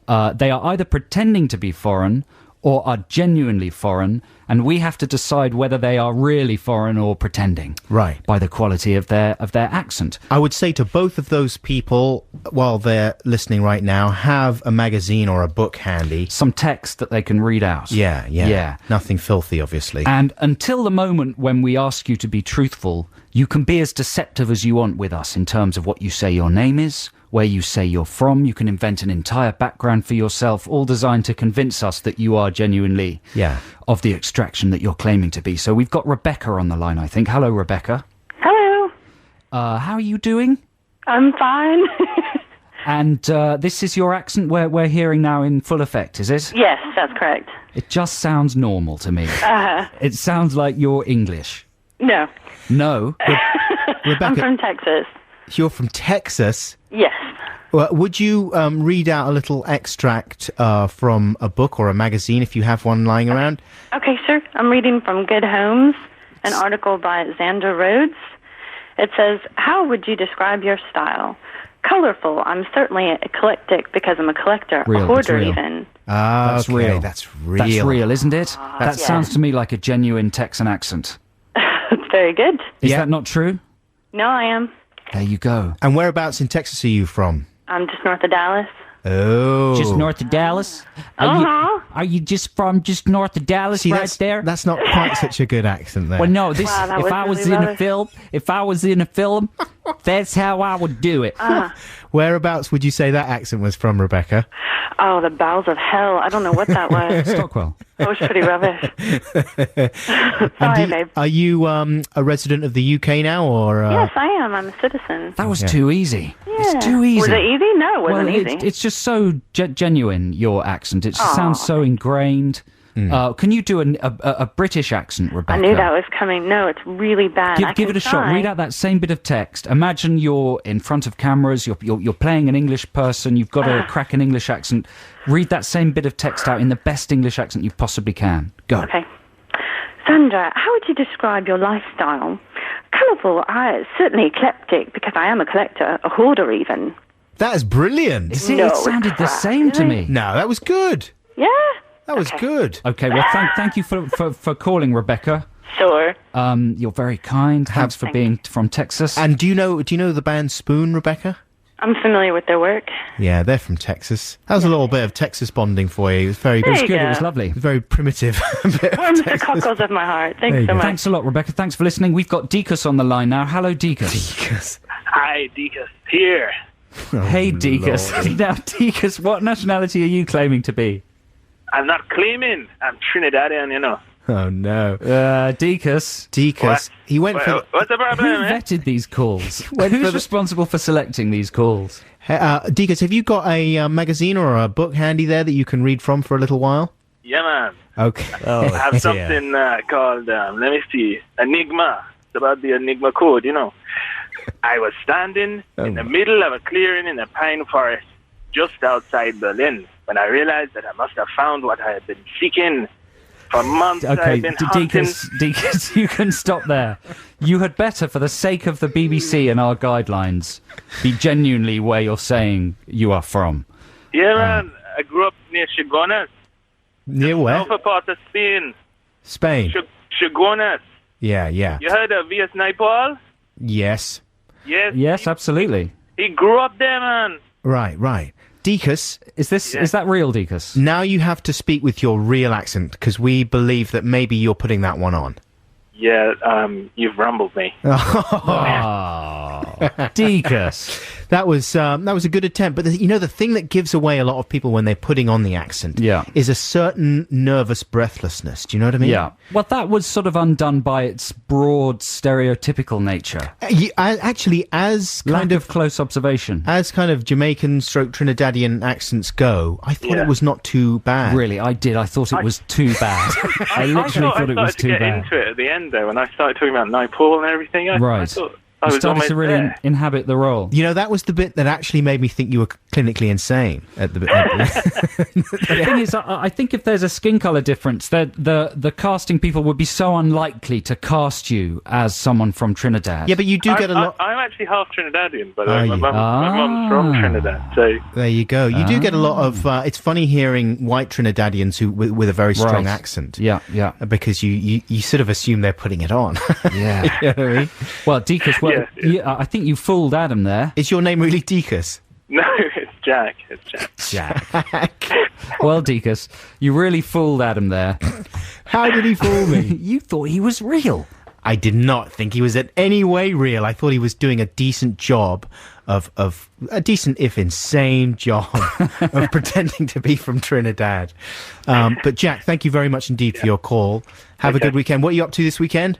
They are either pretending to be foreign or are genuinely foreign, and we have to decide whether they are really foreign or pretending. Right. By the quality of their accent. I would say to both of those people, while they're listening right now, have a magazine or a book handy. Some text that they can read out. Yeah. Nothing filthy, obviously. And until the moment when we ask you to be truthful, you can be as deceptive as you want with us in terms of what you say your name is, where you say you're from. You can invent an entire background for yourself, all designed to convince us that you are genuinely of the extraction that you're claiming to be. So we've got Rebecca on the line, I think. Hello, Rebecca. Hello. How are you doing? I'm fine. And this is your accent we're hearing now in full effect, is it? Yes, that's correct. It just sounds normal to me. It sounds like you're English. No. No? Rebecca, I'm from Texas. You're from Texas? Yes. Well, would you read out a little extract from a book or a magazine if you have one lying around? Okay, sure. I'm reading from Good Homes, an article by Xander Rhodes. It says, how would you describe your style? Colorful. I'm certainly eclectic because I'm a collector, Real, a hoarder real. even. That's real. That's real. That's real, isn't it? That yeah. sounds to me like a genuine Texan accent. It's very good. Is that not true? No, I am. There you go. And whereabouts in Texas are you from? I'm just north of Dallas. Oh. Just north of Dallas? Are you just from just north of Dallas See, there? that's not quite such a good accent there. Well, no, this, Wow, that if was I was really in a rubbish. film, that's how I would do it. Whereabouts would you say that accent was from, Rebecca? Oh, the bowels of hell. I don't know what that was. Stockwell. That was pretty rubbish. Sorry, babe. Are you a resident of the UK now, or? Yes, I am. I'm a citizen. That was too easy. Yeah. It's too easy. Was it easy? No, it wasn't well, easy. it's just so genuine, your accent. It just sounds so ingrained. Can you do a British accent, Rebecca? I knew that was coming. No, it's really bad. Give it a shot. Read out that same bit of text. Imagine you're in front of cameras. You're playing an English person. You've got to crack an English accent. Read that same bit of text out in the best English accent you possibly can. Go. Okay. Sandra, how would you describe your lifestyle? Colourful, certainly eclectic, because I am a collector, a hoarder even. That is brilliant. See, No, it it's sounded the crap, same to really. me. No, that was good. Yeah? That was good. Okay, well, thank you for calling, Rebecca. Sure. You're very kind. Thanks for being from Texas. And do you know the band Spoon, Rebecca? I'm familiar with their work. Yeah, they're from Texas. That was a little bit of Texas bonding for you. It was very There It was you good. go. It was lovely. very primitive. bit of Warms the Texas. cockles of my heart. Thanks you so go. much. Thanks a lot, Rebecca. Thanks for listening. We've got Deakus on the line now. Hello, Deakus. Hi, Deakus here. Hey, Deakus. Now, Deakus, what nationality are you claiming to be? I'm not claiming. I'm Trinidadian, you know. Oh no, Deakus. Deakus. What? He went for. What's the Who problem, eh? vetted these calls? Who's responsible for selecting these calls? Deakus, have you got a magazine or a book handy there that you can read from for a little while? Yeah, man. Okay. I have something called, let me see, Enigma. It's about the Enigma code, you know. I was standing in the middle of a clearing in a pine forest just outside Berlin when I realized that I must have found what I had been seeking. For months Okay, I've been hunting. Deakus, you can stop there. You had better, for the sake of the BBC and our guidelines, be genuinely where you're saying you are from. Yeah, man. I grew up near Chagonas, Near where? upper part of Spain. Spain. Chagonas. Yeah. You heard of V.S. Naipaul? Yes. Yes. Yes, absolutely. He grew up there, man. Right. Deakus, Is that real, Deakus? now you have to speak with your real accent because we believe that maybe you're putting that one on. Yeah, you've rumbled me. Deakus. That was a good attempt, but the thing that gives away a lot of people when they're putting on the accent is a certain nervous breathlessness. Do you know what I mean? Yeah. Well, that was sort of undone by its broad stereotypical nature. Actually, as Lack kind of of close observation. as kind of Jamaican stroke Trinidadian accents go, I thought Yeah. it was not too bad. Really, I did. I thought it was too bad. I literally thought it was I started to too get bad. into it at the end, though, when I started talking about Naipaul and everything. I Right. thought I You was started almost to really there. inhabit the role. That was the bit that actually made me think you were clinically insane at the bit. The thing is, I think if there's a skin colour difference, the casting people would be so unlikely to cast you as someone from Trinidad. Yeah, but you do get a lot. I'm actually half Trinidadian, by the Are way. you? My mum's from Trinidad, so There you go. You do get a lot of. It's funny hearing white Trinidadians with a very strong Right. accent. Yeah. Because you sort of assume they're putting it on. Yeah. You know what I mean? Well, Deakus, I think you fooled Adam there. Is your name really Deakus? no, it's Jack. It's Jack. Jack. Well, Deakus, you really fooled Adam there. How did he fool me? You thought he was real. I did not think he was in any way real. I thought he was doing a decent job of a decent, if insane, job of pretending to be from Trinidad. But Jack, thank you very much indeed for your call. Have a Okay. good weekend. What are you up to this weekend?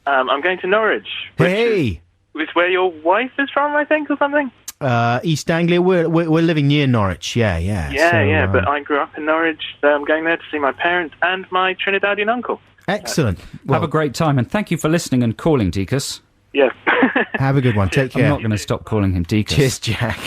I'm going to Norwich. Hey, Which where your wife is from, I think, or something. East Anglia. We're living near Norwich. Yeah. Yeah, but I grew up in Norwich, so I'm going there to see my parents and my Trinidadian uncle. Excellent. Have a great time, and thank you for listening and calling, Deakus. Yes. Have a good one. Take I'm care. not going to stop calling him Deakus. Cheers, Jack.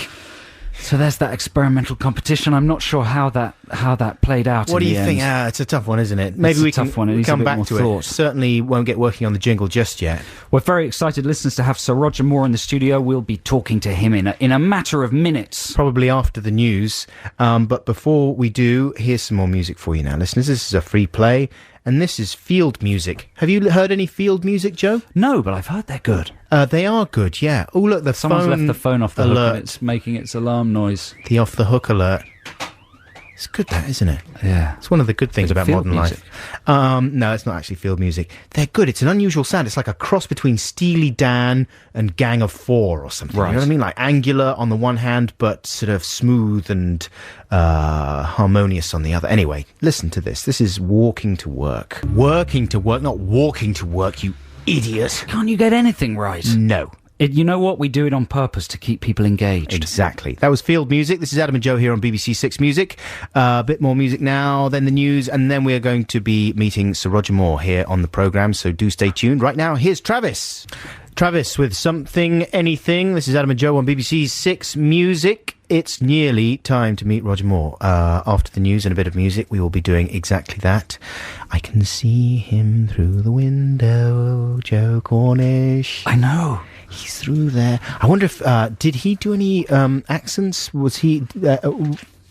So there's that experimental competition. I'm not sure how that played out. What in do you the think? end. It's a tough one, isn't it? Maybe It's a we tough can one. It needs a come bit back more to thought. it. Certainly won't get working on the jingle just yet. We're very excited, listeners, to have Sir Roger Moore in the studio. We'll be talking to him in a matter of minutes. Probably after the news. But before we do, here's some more music for you now, listeners. This is a free play, and this is Field Music. Have you heard any Field Music, Joe? No, but I've heard they're good. They are good, yeah. Oh, look, the Someone's left the phone off the alert. hook and it's making its alarm noise. The off-the-hook alert. It's good, that, isn't it? Yeah. It's one of the good things Is it about field modern music? life. No, it's not actually field music. They're good. It's an unusual sound. It's like a cross between Steely Dan and Gang of Four or something. Right. You know what I mean? Like angular on the one hand, but sort of smooth and harmonious on the other. Anyway, listen to this. This is Walking to Work. Working to work, not walking to work, you idiot. Can't you get anything right? No. You know what? We do it on purpose to keep people engaged. Exactly. That was Field Music. This is Adam and Joe here on BBC Six Music. A bit more music now, then the news, and then we are going to be meeting Sir Roger Moore here on the programme, so do stay tuned. Right now, here's Travis. Travis with Something Anything. This is Adam and Joe on BBC Six Music. It's nearly time to meet Roger Moore. After the news and a bit of music, we will be doing exactly that. I can see him through the window, Joe Cornish. I know. He's through there. I wonder if did he do any accents? Was he?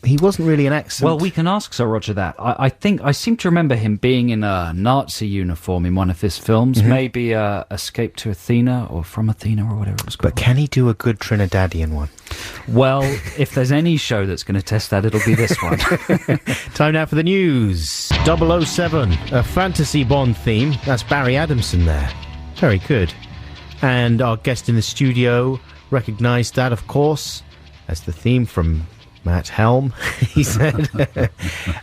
He wasn't really an accent. Well, we can ask Sir Roger that. I think I seem to remember him being in a Nazi uniform in one of his films. Maybe Escape to Athena or From Athena or whatever it was called. But can he do a good Trinidadian one? Well, if there's any show that's going to test that, it'll be this one. Time now for the news. 007, a fantasy Bond theme. That's Barry Adamson there. Very good. And our guest in the studio recognised that, of course, as the theme from Matt Helm, he said.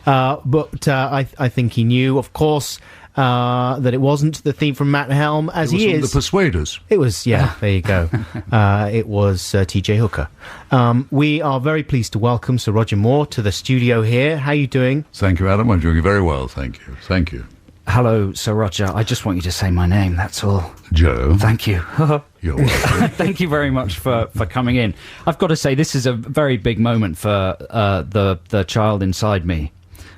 But I think he knew, of course, that it wasn't the theme from Matt Helm, as he is. The Persuaders. It was, yeah, there you go. It was T.J. Hooker. We are very pleased to welcome Sir Roger Moore to the studio here. How are you doing? Thank you, Adam. I'm doing very well, thank you. Thank you. Hello, Sir Roger. I just want you to say my name, that's all. Joe. Thank you. You're welcome. Thank you very much for coming in. I've got to say, this is a very big moment for the child inside me.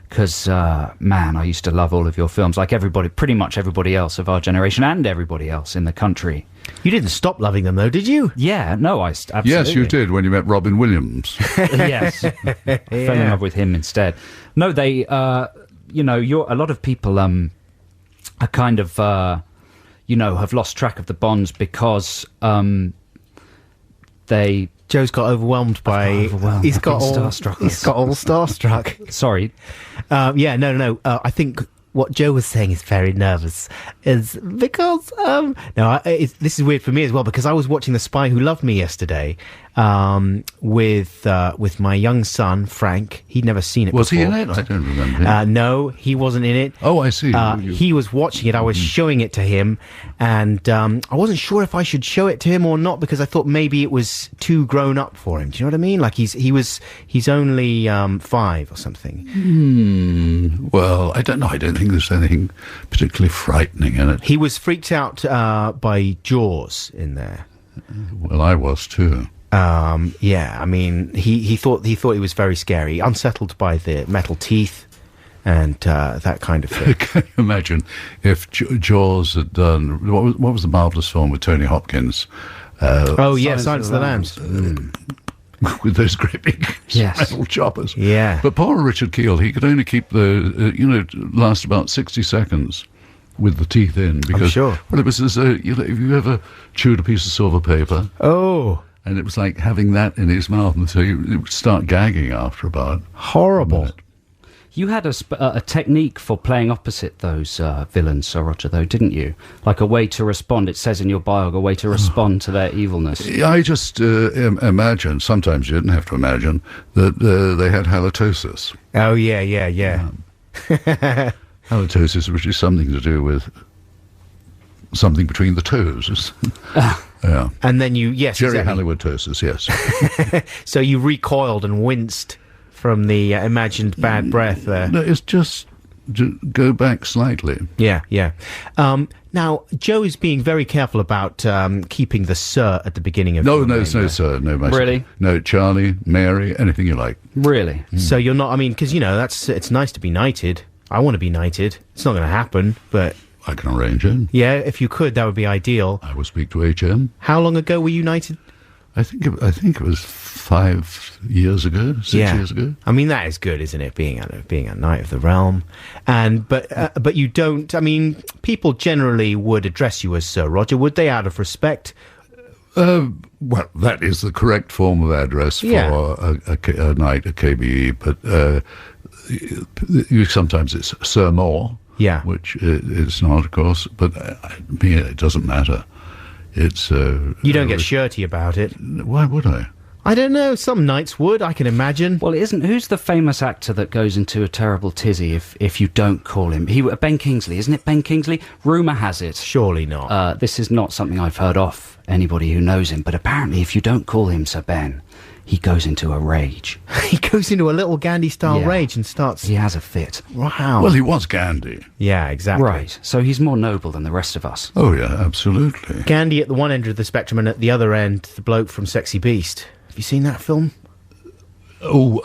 Because, man, I used to love all of your films, like everybody, pretty much everybody else of our generation and everybody else in the country. You didn't stop loving them, though, did you? Yeah, no, absolutely. Yes, you did when you met Robin Williams. Yes. Fell in love with him instead. No, they, you know, a lot of people are kind of, you know, have lost track of the Bonds because they... Joe's got overwhelmed by... He's got all starstruck. He's got all starstruck. Sorry. Yeah, no. I think what Joe was saying is very nervous. Is because... this is weird for me as well, because I was watching The Spy Who Loved Me yesterday with my young son, Frank. He'd never seen it Was before. he in it? I don't remember. No, he wasn't in it. Oh, I see. He was watching it. I was showing it to him, and I wasn't sure if I should show it to him or not, because I thought maybe it was too grown up for him. Do you know what I mean? Like he's only 5 or something. Well, I don't know. I don't think there's anything particularly frightening in it. He was freaked out by Jaws in there. Well, I was too. Yeah, I mean, he thought he was very scary, unsettled by the metal teeth and that kind of thing. Can you imagine if Jaws had done what was the marvelous film with Tony Hopkins? Silence of the Lambs. With those great big metal choppers. Yeah. But poor Richard Keel, he could only keep last about 60 seconds with the teeth in. Because, I'm sure. Well, it was as though, if you ever chewed a piece of silver paper. Oh. And it was like having that in his mouth, and so he would start gagging after about horrible. You had a technique for playing opposite those villains, Sir Roger, though, didn't you? Like a way to respond. It says in your bio, a way to respond to their evilness. I just imagine, sometimes you didn't have to imagine, that they had halitosis. Oh, yeah. Halitosis, which is something to do with something between the toes. Yeah. And then Jerry Halliwell-tosis, yes. So you recoiled and winced from the imagined bad breath there. No, it's just go back slightly. Yeah. Now, Joe is being very careful about keeping the Sir at the beginning of No, Sir. No, really? No, Charlie, Mary, anything you like. Really? So you're not, I mean, because, it's nice to be knighted. I want to be knighted. It's not going to happen, but... I can arrange it. Yeah, if you could, that would be ideal. I will speak to HM. How long ago were you knighted? I think it was 5 years ago, 6 years ago. I mean, that is good, isn't it? Being at Night of the Realm, but you don't. I mean, people generally would address you as Sir Roger, would they? Out of respect. Well, that is the correct form of address for a knight, a KBE, but sometimes it's Sir Moore, which it's not, of course, but me, it doesn't matter. It's you don't get shirty about it. Why would I? I don't know. Some knights would, I can imagine. Well, who's the famous actor that goes into a terrible tizzy if you don't call him? Ben Kingsley, isn't it? Ben Kingsley. Rumour has it. Surely not. This is not something I've heard off anybody who knows him, but apparently, if you don't call him Sir Ben, he goes into a rage. He goes into a little Gandhi-style rage and starts... He has a fit. Wow. Well, he was Gandhi. Yeah, exactly. Right. So he's more noble than the rest of us. Oh, yeah, absolutely. Gandhi at the one end of the spectrum, and at the other end, the bloke from Sexy Beast. Have you seen that film? Oh,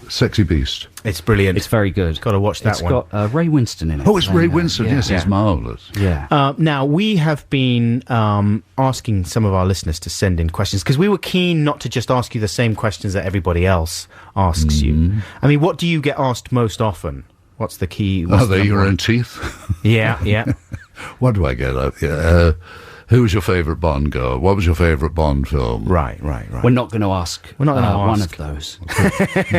Sexy Beast. It's brilliant. It's very good. Got to watch that one. It's got Ray Winston in it. Oh, it's Ray Winston. Yes, he's marvellous. Yeah. Now, we have been asking some of our listeners to send in questions, because we were keen not to just ask you the same questions that everybody else asks you. I mean, what do you get asked most often? What's the key? Are they your own teeth? Yeah. What do I get? Who was your favourite Bond girl? What was your favourite Bond film? Right. We're not going to ask one of those.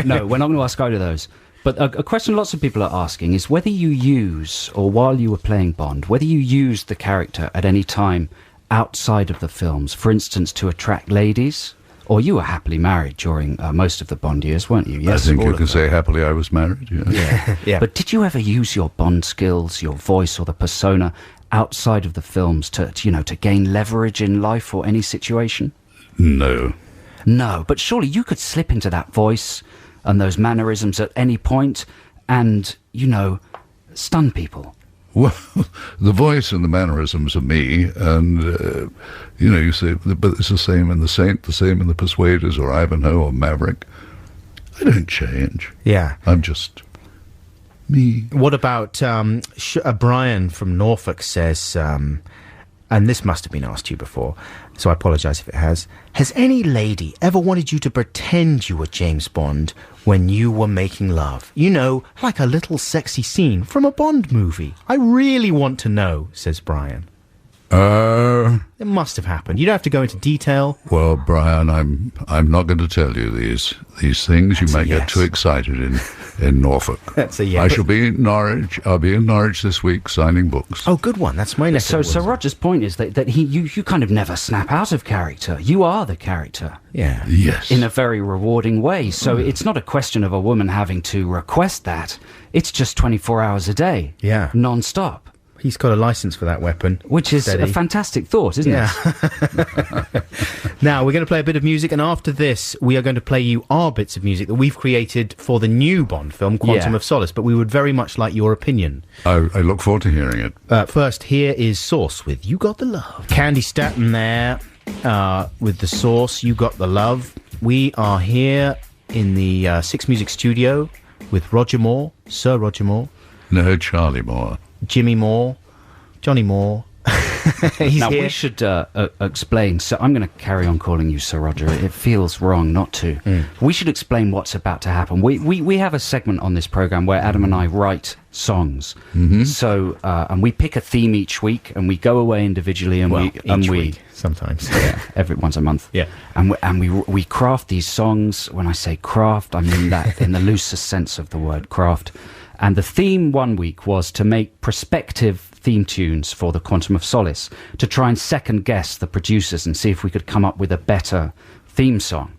No, we're not going to ask either of those. But a question lots of people are asking is whether you use, or while you were playing Bond, whether you used the character at any time outside of the films, for instance, to attract ladies, or you were happily married during most of the Bond years, weren't you? Yes, I think you can say happily I was married, Yeah. But did you ever use your Bond skills, your voice or the persona outside of the films to gain leverage in life or any situation? No, but surely you could slip into that voice and those mannerisms at any point and, stun people. Well, the voice and the mannerisms are me, and, you say, but it's the same in The Saint, the same in The Persuaders, or Ivanhoe, or Maverick. I don't change. Yeah. I'm just... me. What about Brian from Norfolk says, and this must have been asked to you before, so I apologise if it has any lady ever wanted you to pretend you were James Bond when you were making love? Like a little sexy scene from a Bond movie. I really want to know, says Brian. It must have happened. You don't have to go into detail. Well, Brian, I'm not going to tell you these things. You might get too excited in Norfolk. That's a yes. I shall be in Norwich. I'll be in Norwich this week signing books. Oh, good one. That's my next. So Roger's point is that you kind of never snap out of character. You are the character. Yeah. Yes. In a very rewarding way. So it's not a question of a woman having to request that. It's just 24 hours a day. Yeah. Non-stop. He's got a license for that weapon. Which is a fantastic thought, isn't it? Now, we're going to play a bit of music, and after this, we are going to play you our bits of music that we've created for the new Bond film, Quantum of Solace, but we would very much like your opinion. I look forward to hearing it. First, here is Source with You Got the Love. Candy Staton there with the Source, You Got the Love. We are here in the Six Music studio with Roger Moore, Sir Roger Moore. No, Charlie Moore. Jimmy Moore, Johnny Moore. He's here. We should explain. So I'm going to carry on calling you Sir Roger. It feels wrong not to. We should explain what's about to happen. We have a segment on this program where Adam and I write songs. So and we pick a theme each week, and we go away individually, and we sometimes every once a month. Yeah, and we craft these songs. When I say craft, I mean that in the loosest sense of the word craft. And the theme one week was to make prospective theme tunes for the Quantum of Solace, to try and second guess the producers and see if we could come up with a better theme song.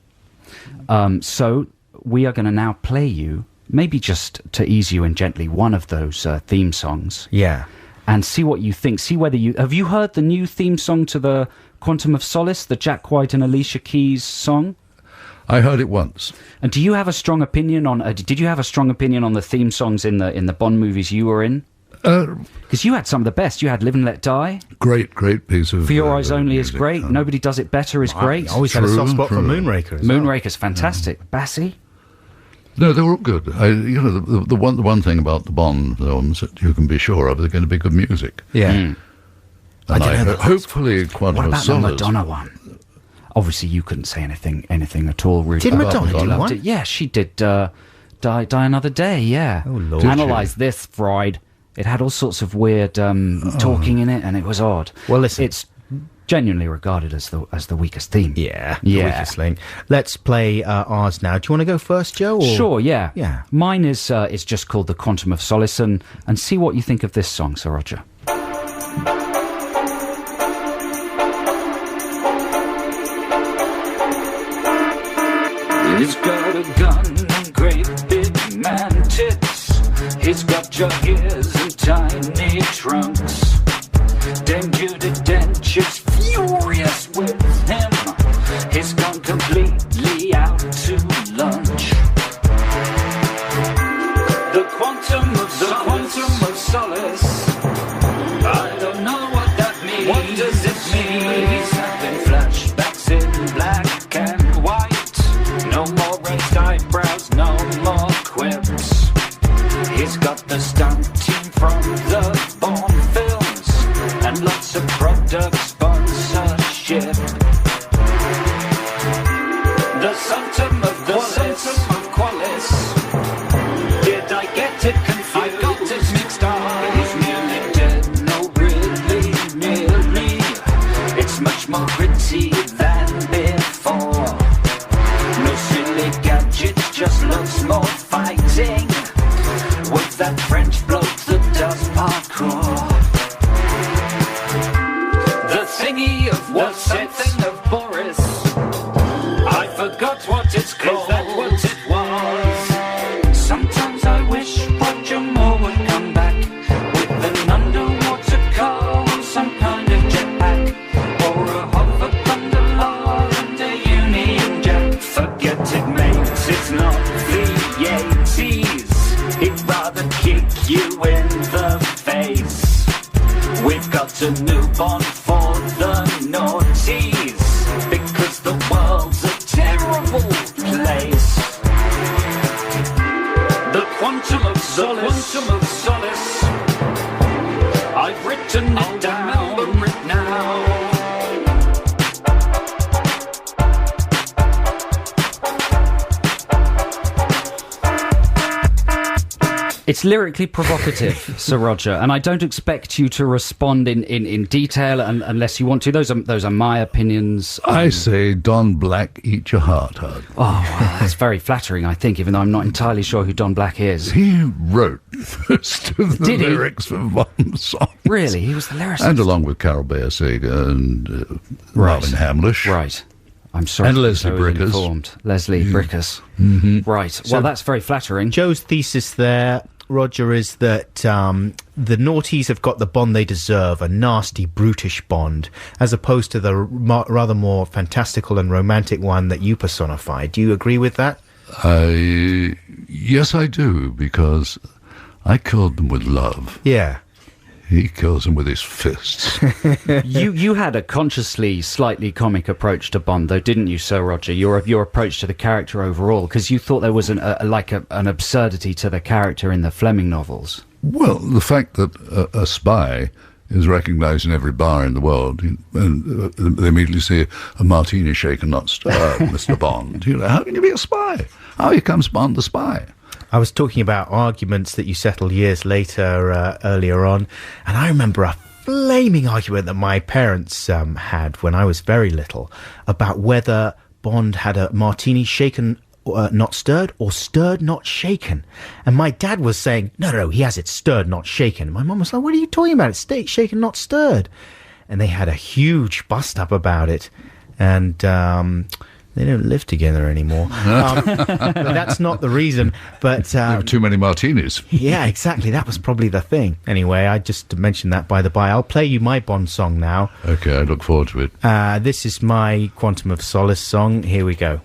So we are going to now play you, maybe just to ease you in gently, one of those theme songs. Yeah. And see what you think. See whether have you heard the new theme song to the Quantum of Solace, the Jack White and Alicia Keys song? I heard it once. And do you have a strong opinion on? Did you have a strong opinion on the theme songs in the Bond movies you were in? Because you had some of the best. You had Live and Let Die. Great piece of. For Your Eyes Only music. Is great. Nobody Does It Better is great. I always had a soft spot for Moonraker. Moonraker's fantastic. Bassy. No, they were all good. The one thing about the Bond films that you can be sure of, they're going to be good music. Yeah. And hopefully Quantum of Solace. What about the Madonna one? Obviously, you couldn't say anything at all rude. Did about Madonna it. do Loved one? it. Yeah, she did. Die Another Day. Yeah. Oh, Lord. Analyze this, Freud. It had all sorts of weird talking in it, and it was odd. Well, listen. It's genuinely regarded as the weakest theme. Yeah, Yeah. the weakest link. Let's play ours now. Do you want to go first, Joe? Or? Sure, yeah. Yeah. Mine is just called The Quantum of Solace, and see what you think of this song, Sir Roger. He's got a gun and great big man tits. He's got jug ears and tiny trunks. Dame Judi Dench is furious with him. He's gone completely out to lunch. The quantum of solace. I don't know what that means. What does it mean? He's having flashbacks in black and white. No more raised eyebrows, no more quips. He's got the stunt team from the Bourne films and lots of product sponsorship. The Phantom of Qualis. Did I get it confused? I got it mixed up. He's nearly dead, no really nearly. It's much more gritty than before. No silly gadgets, just lots more fighting with that French bloke that does parkour. The thingy of what's something of Boris. I forgot what it's called. Is that what it was? Sometimes I wish Roger Moore would come back with an underwater car or some kind of jetpack, or a hover bungalow and a Union Jack. Forget it, mate, it's not the 80s. He'd rather kick you in the face. We've got a new Bond for the noughties, because the world's a terrible place. The quantum of solace. I've written it down, remember it now. It's lyrically provocative, Sir Roger, and I don't expect you to respond in detail unless you want to. Those are my opinions. I say, Don Black, eat your heart out. Oh, well, that's very flattering, I think, even though I'm not entirely sure who Don Black is. He wrote most of the Did he? lyrics for Bond's songs. Really? He was the lyricist? And along with Carol Bayer Sager and Marvin Hamlish. Right. I'm sorry. And to be Leslie so Brickers. informed. Leslie Brickers. Mm-hmm. Right. Well, that's very flattering. Joe's thesis there, Roger, is that the naughties have got the Bond they deserve, a nasty, brutish Bond, as opposed to the rather more fantastical and romantic one that you personify. Do you agree with that? Yes, I do, because I killed them with love. Yeah. He kills them with his fists. You had a consciously slightly comic approach to Bond, though, didn't you, Sir Roger? Your approach to the character overall, because you thought there was an absurdity to the character in the Fleming novels. Well, the fact that a spy is recognised in every bar in the world, and they immediately see a martini shaken, not stirred, Mr. Bond. You know, how can you be a spy? How becomes Bond the spy? I was talking about arguments that you settled years later, earlier on, and I remember a flaming argument that my parents had when I was very little about whether Bond had a martini shaken, not stirred, or stirred, not shaken. And my dad was saying, no, he has it stirred, not shaken. My mum was like, what are you talking about? It's shaken, not stirred. And they had a huge bust-up about it. And they don't live together anymore. But that's not the reason. But There were too many martinis. Yeah, exactly. That was probably the thing. Anyway, I just mentioned that by the by. I'll play you my Bond song now. Okay, I look forward to it. This is my Quantum of Solace song. Here we go.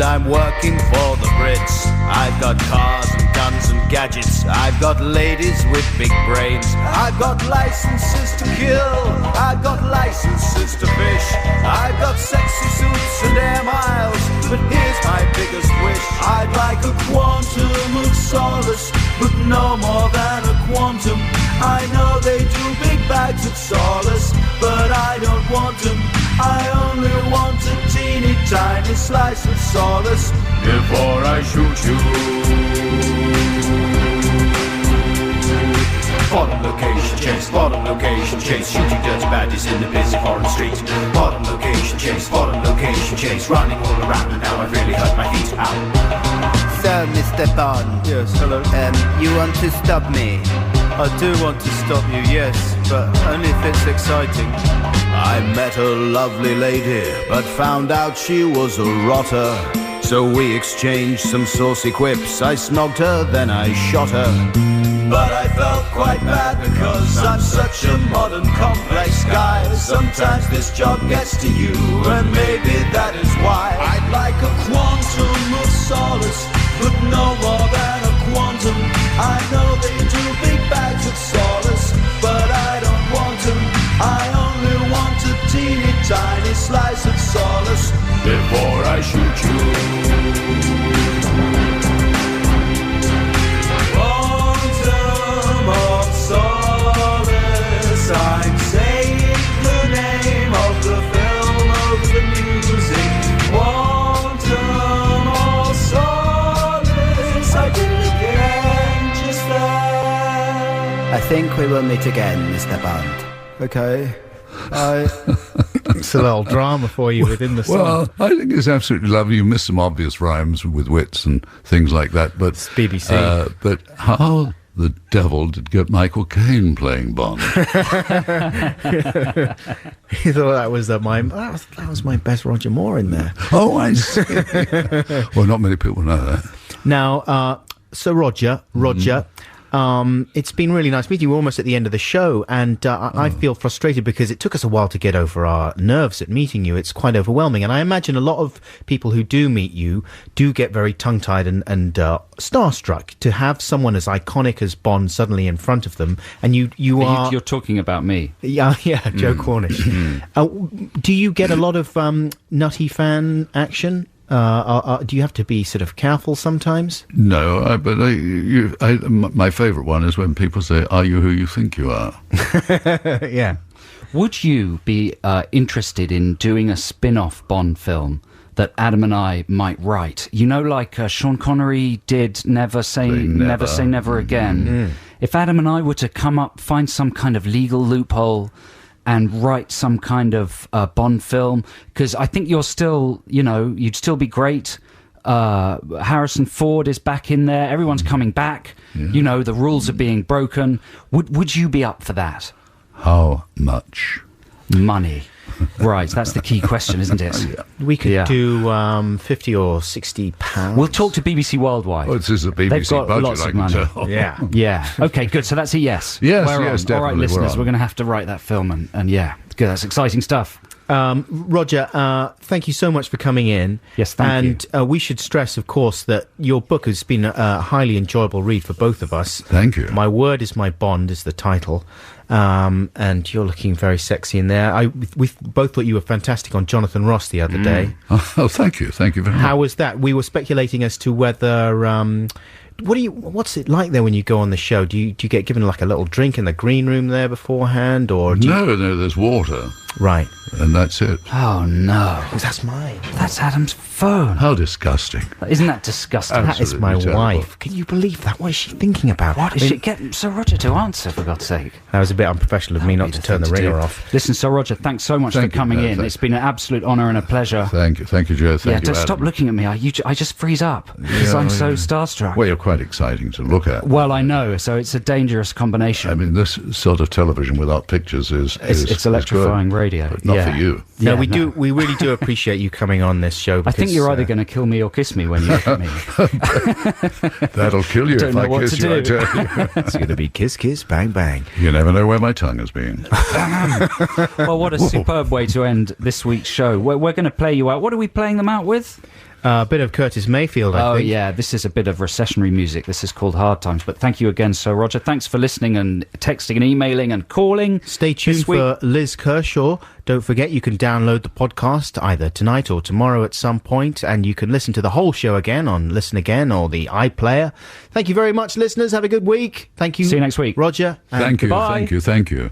I'm working for the Brits. I've got cars and guns and gadgets. I've got ladies with big brains. I've got licenses to kill. I've got licenses to fish. I've got sexy suits and air miles. But here's my biggest wish. I'd like a quantum of solace, but no more than a quantum. I know they do big bags of solace, but I don't want them. I only want a teeny tiny slice of solace before I shoot you. Bottom location chase, bottom location chase, shooting dirty baddies in the busy foreign street. Bottom location chase, bottom location chase, running all around and now I've really hurt my feet. Ow. So, Mr. Bond. Yes, hello. You want to stop me? I do want to stop you, yes, but only if it's exciting. I met a lovely lady, but found out she was a rotter. So we exchanged some saucy quips. I snogged her, then I shot her. But I felt quite bad because I'm such a modern, complex guy. Sometimes this job gets to you, and maybe that is why. I'd like a quantum of solace, but no more than a quantum. I know they do big bags of solace, but I don't want them. I only want a teeny tiny slice of solace before I shoot you. Quantum of solace, I'm saying the name of the film of the music. Quantum of solace, I did it again just there. I think we will meet again, Mr. Bond. Okay. It's a little drama for you within the song. Well, I think it's absolutely lovely. You missed some obvious rhymes with wits and things like that, but it's BBC. But how the devil did get Michael Caine playing Bond? You thought that was that was my best Roger Moore in there. Oh, I see. Well, not many people know that. Now, so Roger. It's been really nice meeting you. We're almost at the end of the show, and I feel frustrated because it took us a while to get over our nerves at meeting you. It's quite overwhelming, and I imagine a lot of people who do meet you do get very tongue-tied and starstruck to have someone as iconic as Bond suddenly in front of them, and you're talking about me. Yeah, Joe Cornish. Do you get a lot of nutty fan action? Do you have to be sort of careful sometimes? No, but my favourite one is when people say, "Are you who you think you are?" Yeah. Would you be interested in doing a spin-off Bond film that Adam and I might write? You know, like Sean Connery did Never Say Never Again. If Adam and I were to find some kind of legal loophole and write some kind of Bond film, because I think you're still, you'd still be great. Harrison Ford is back in there. Everyone's coming back. Yeah. The rules are being broken. Would you be up for that? How much? Money. Right, that's the key question, isn't it? We could do 50 or 60 pounds. We'll talk to BBC Worldwide. Oh, this is a BBC They've got budget, lots I of can money. tell. Yeah. Okay, good. So that's a yes. Yes, We're on. definitely. All right, listeners, we're going to have to write that film, and yeah, good. That's exciting stuff. Roger, thank you so much for coming in. Yes, thank you. And we should stress, of course, that your book has been a highly enjoyable read for both of us. Thank you. My Word is My Bond is the title. And you're looking very sexy in there. We both thought you were fantastic on Jonathan Ross the other day. Oh, thank you. Thank you very much. How was that? We were speculating as to whether... what's it like there when you go on the show? Do you get given like a little drink in the green room there beforehand, or No, there's water. Right. And that's it. Oh no, that's mine. That's Adam's phone. How disgusting! Isn't that disgusting? That is my wife. Can you believe that? What is she thinking about? What is she get Sir Roger to answer, for God's sake? That was a bit unprofessional of me not to turn the ringer off. Listen, Sir Roger, thanks so much for coming in. It's been an absolute honour and a pleasure. Thank you, Joe. Thank you, stop looking at me. I just freeze up because I'm so starstruck. Well, you're quite exciting to look at. Well, I know. So it's a dangerous combination. I mean, this sort of television without pictures is electrifying radio, but not for you. No, we really do appreciate you coming on this show. I think you're either going to kill me or kiss me when you look at me. That'll kill you if I kiss you, I tell you. It's going to be kiss, kiss, bang, bang. You never know where my tongue has been. Well, what a superb way to end this week's show. We're going to play you out. What are we playing them out with? A bit of Curtis Mayfield, I think. Oh, yeah, this is a bit of recessionary music. This is called Hard Times. But thank you again, Sir Roger. Thanks for listening and texting and emailing and calling. Stay tuned for Liz Kershaw. Don't forget, you can download the podcast either tonight or tomorrow at some point, and you can listen to the whole show again on Listen Again or the iPlayer. Thank you very much, listeners. Have a good week. Thank you. See you next week. Roger. Thank you, goodbye. thank you, thank you.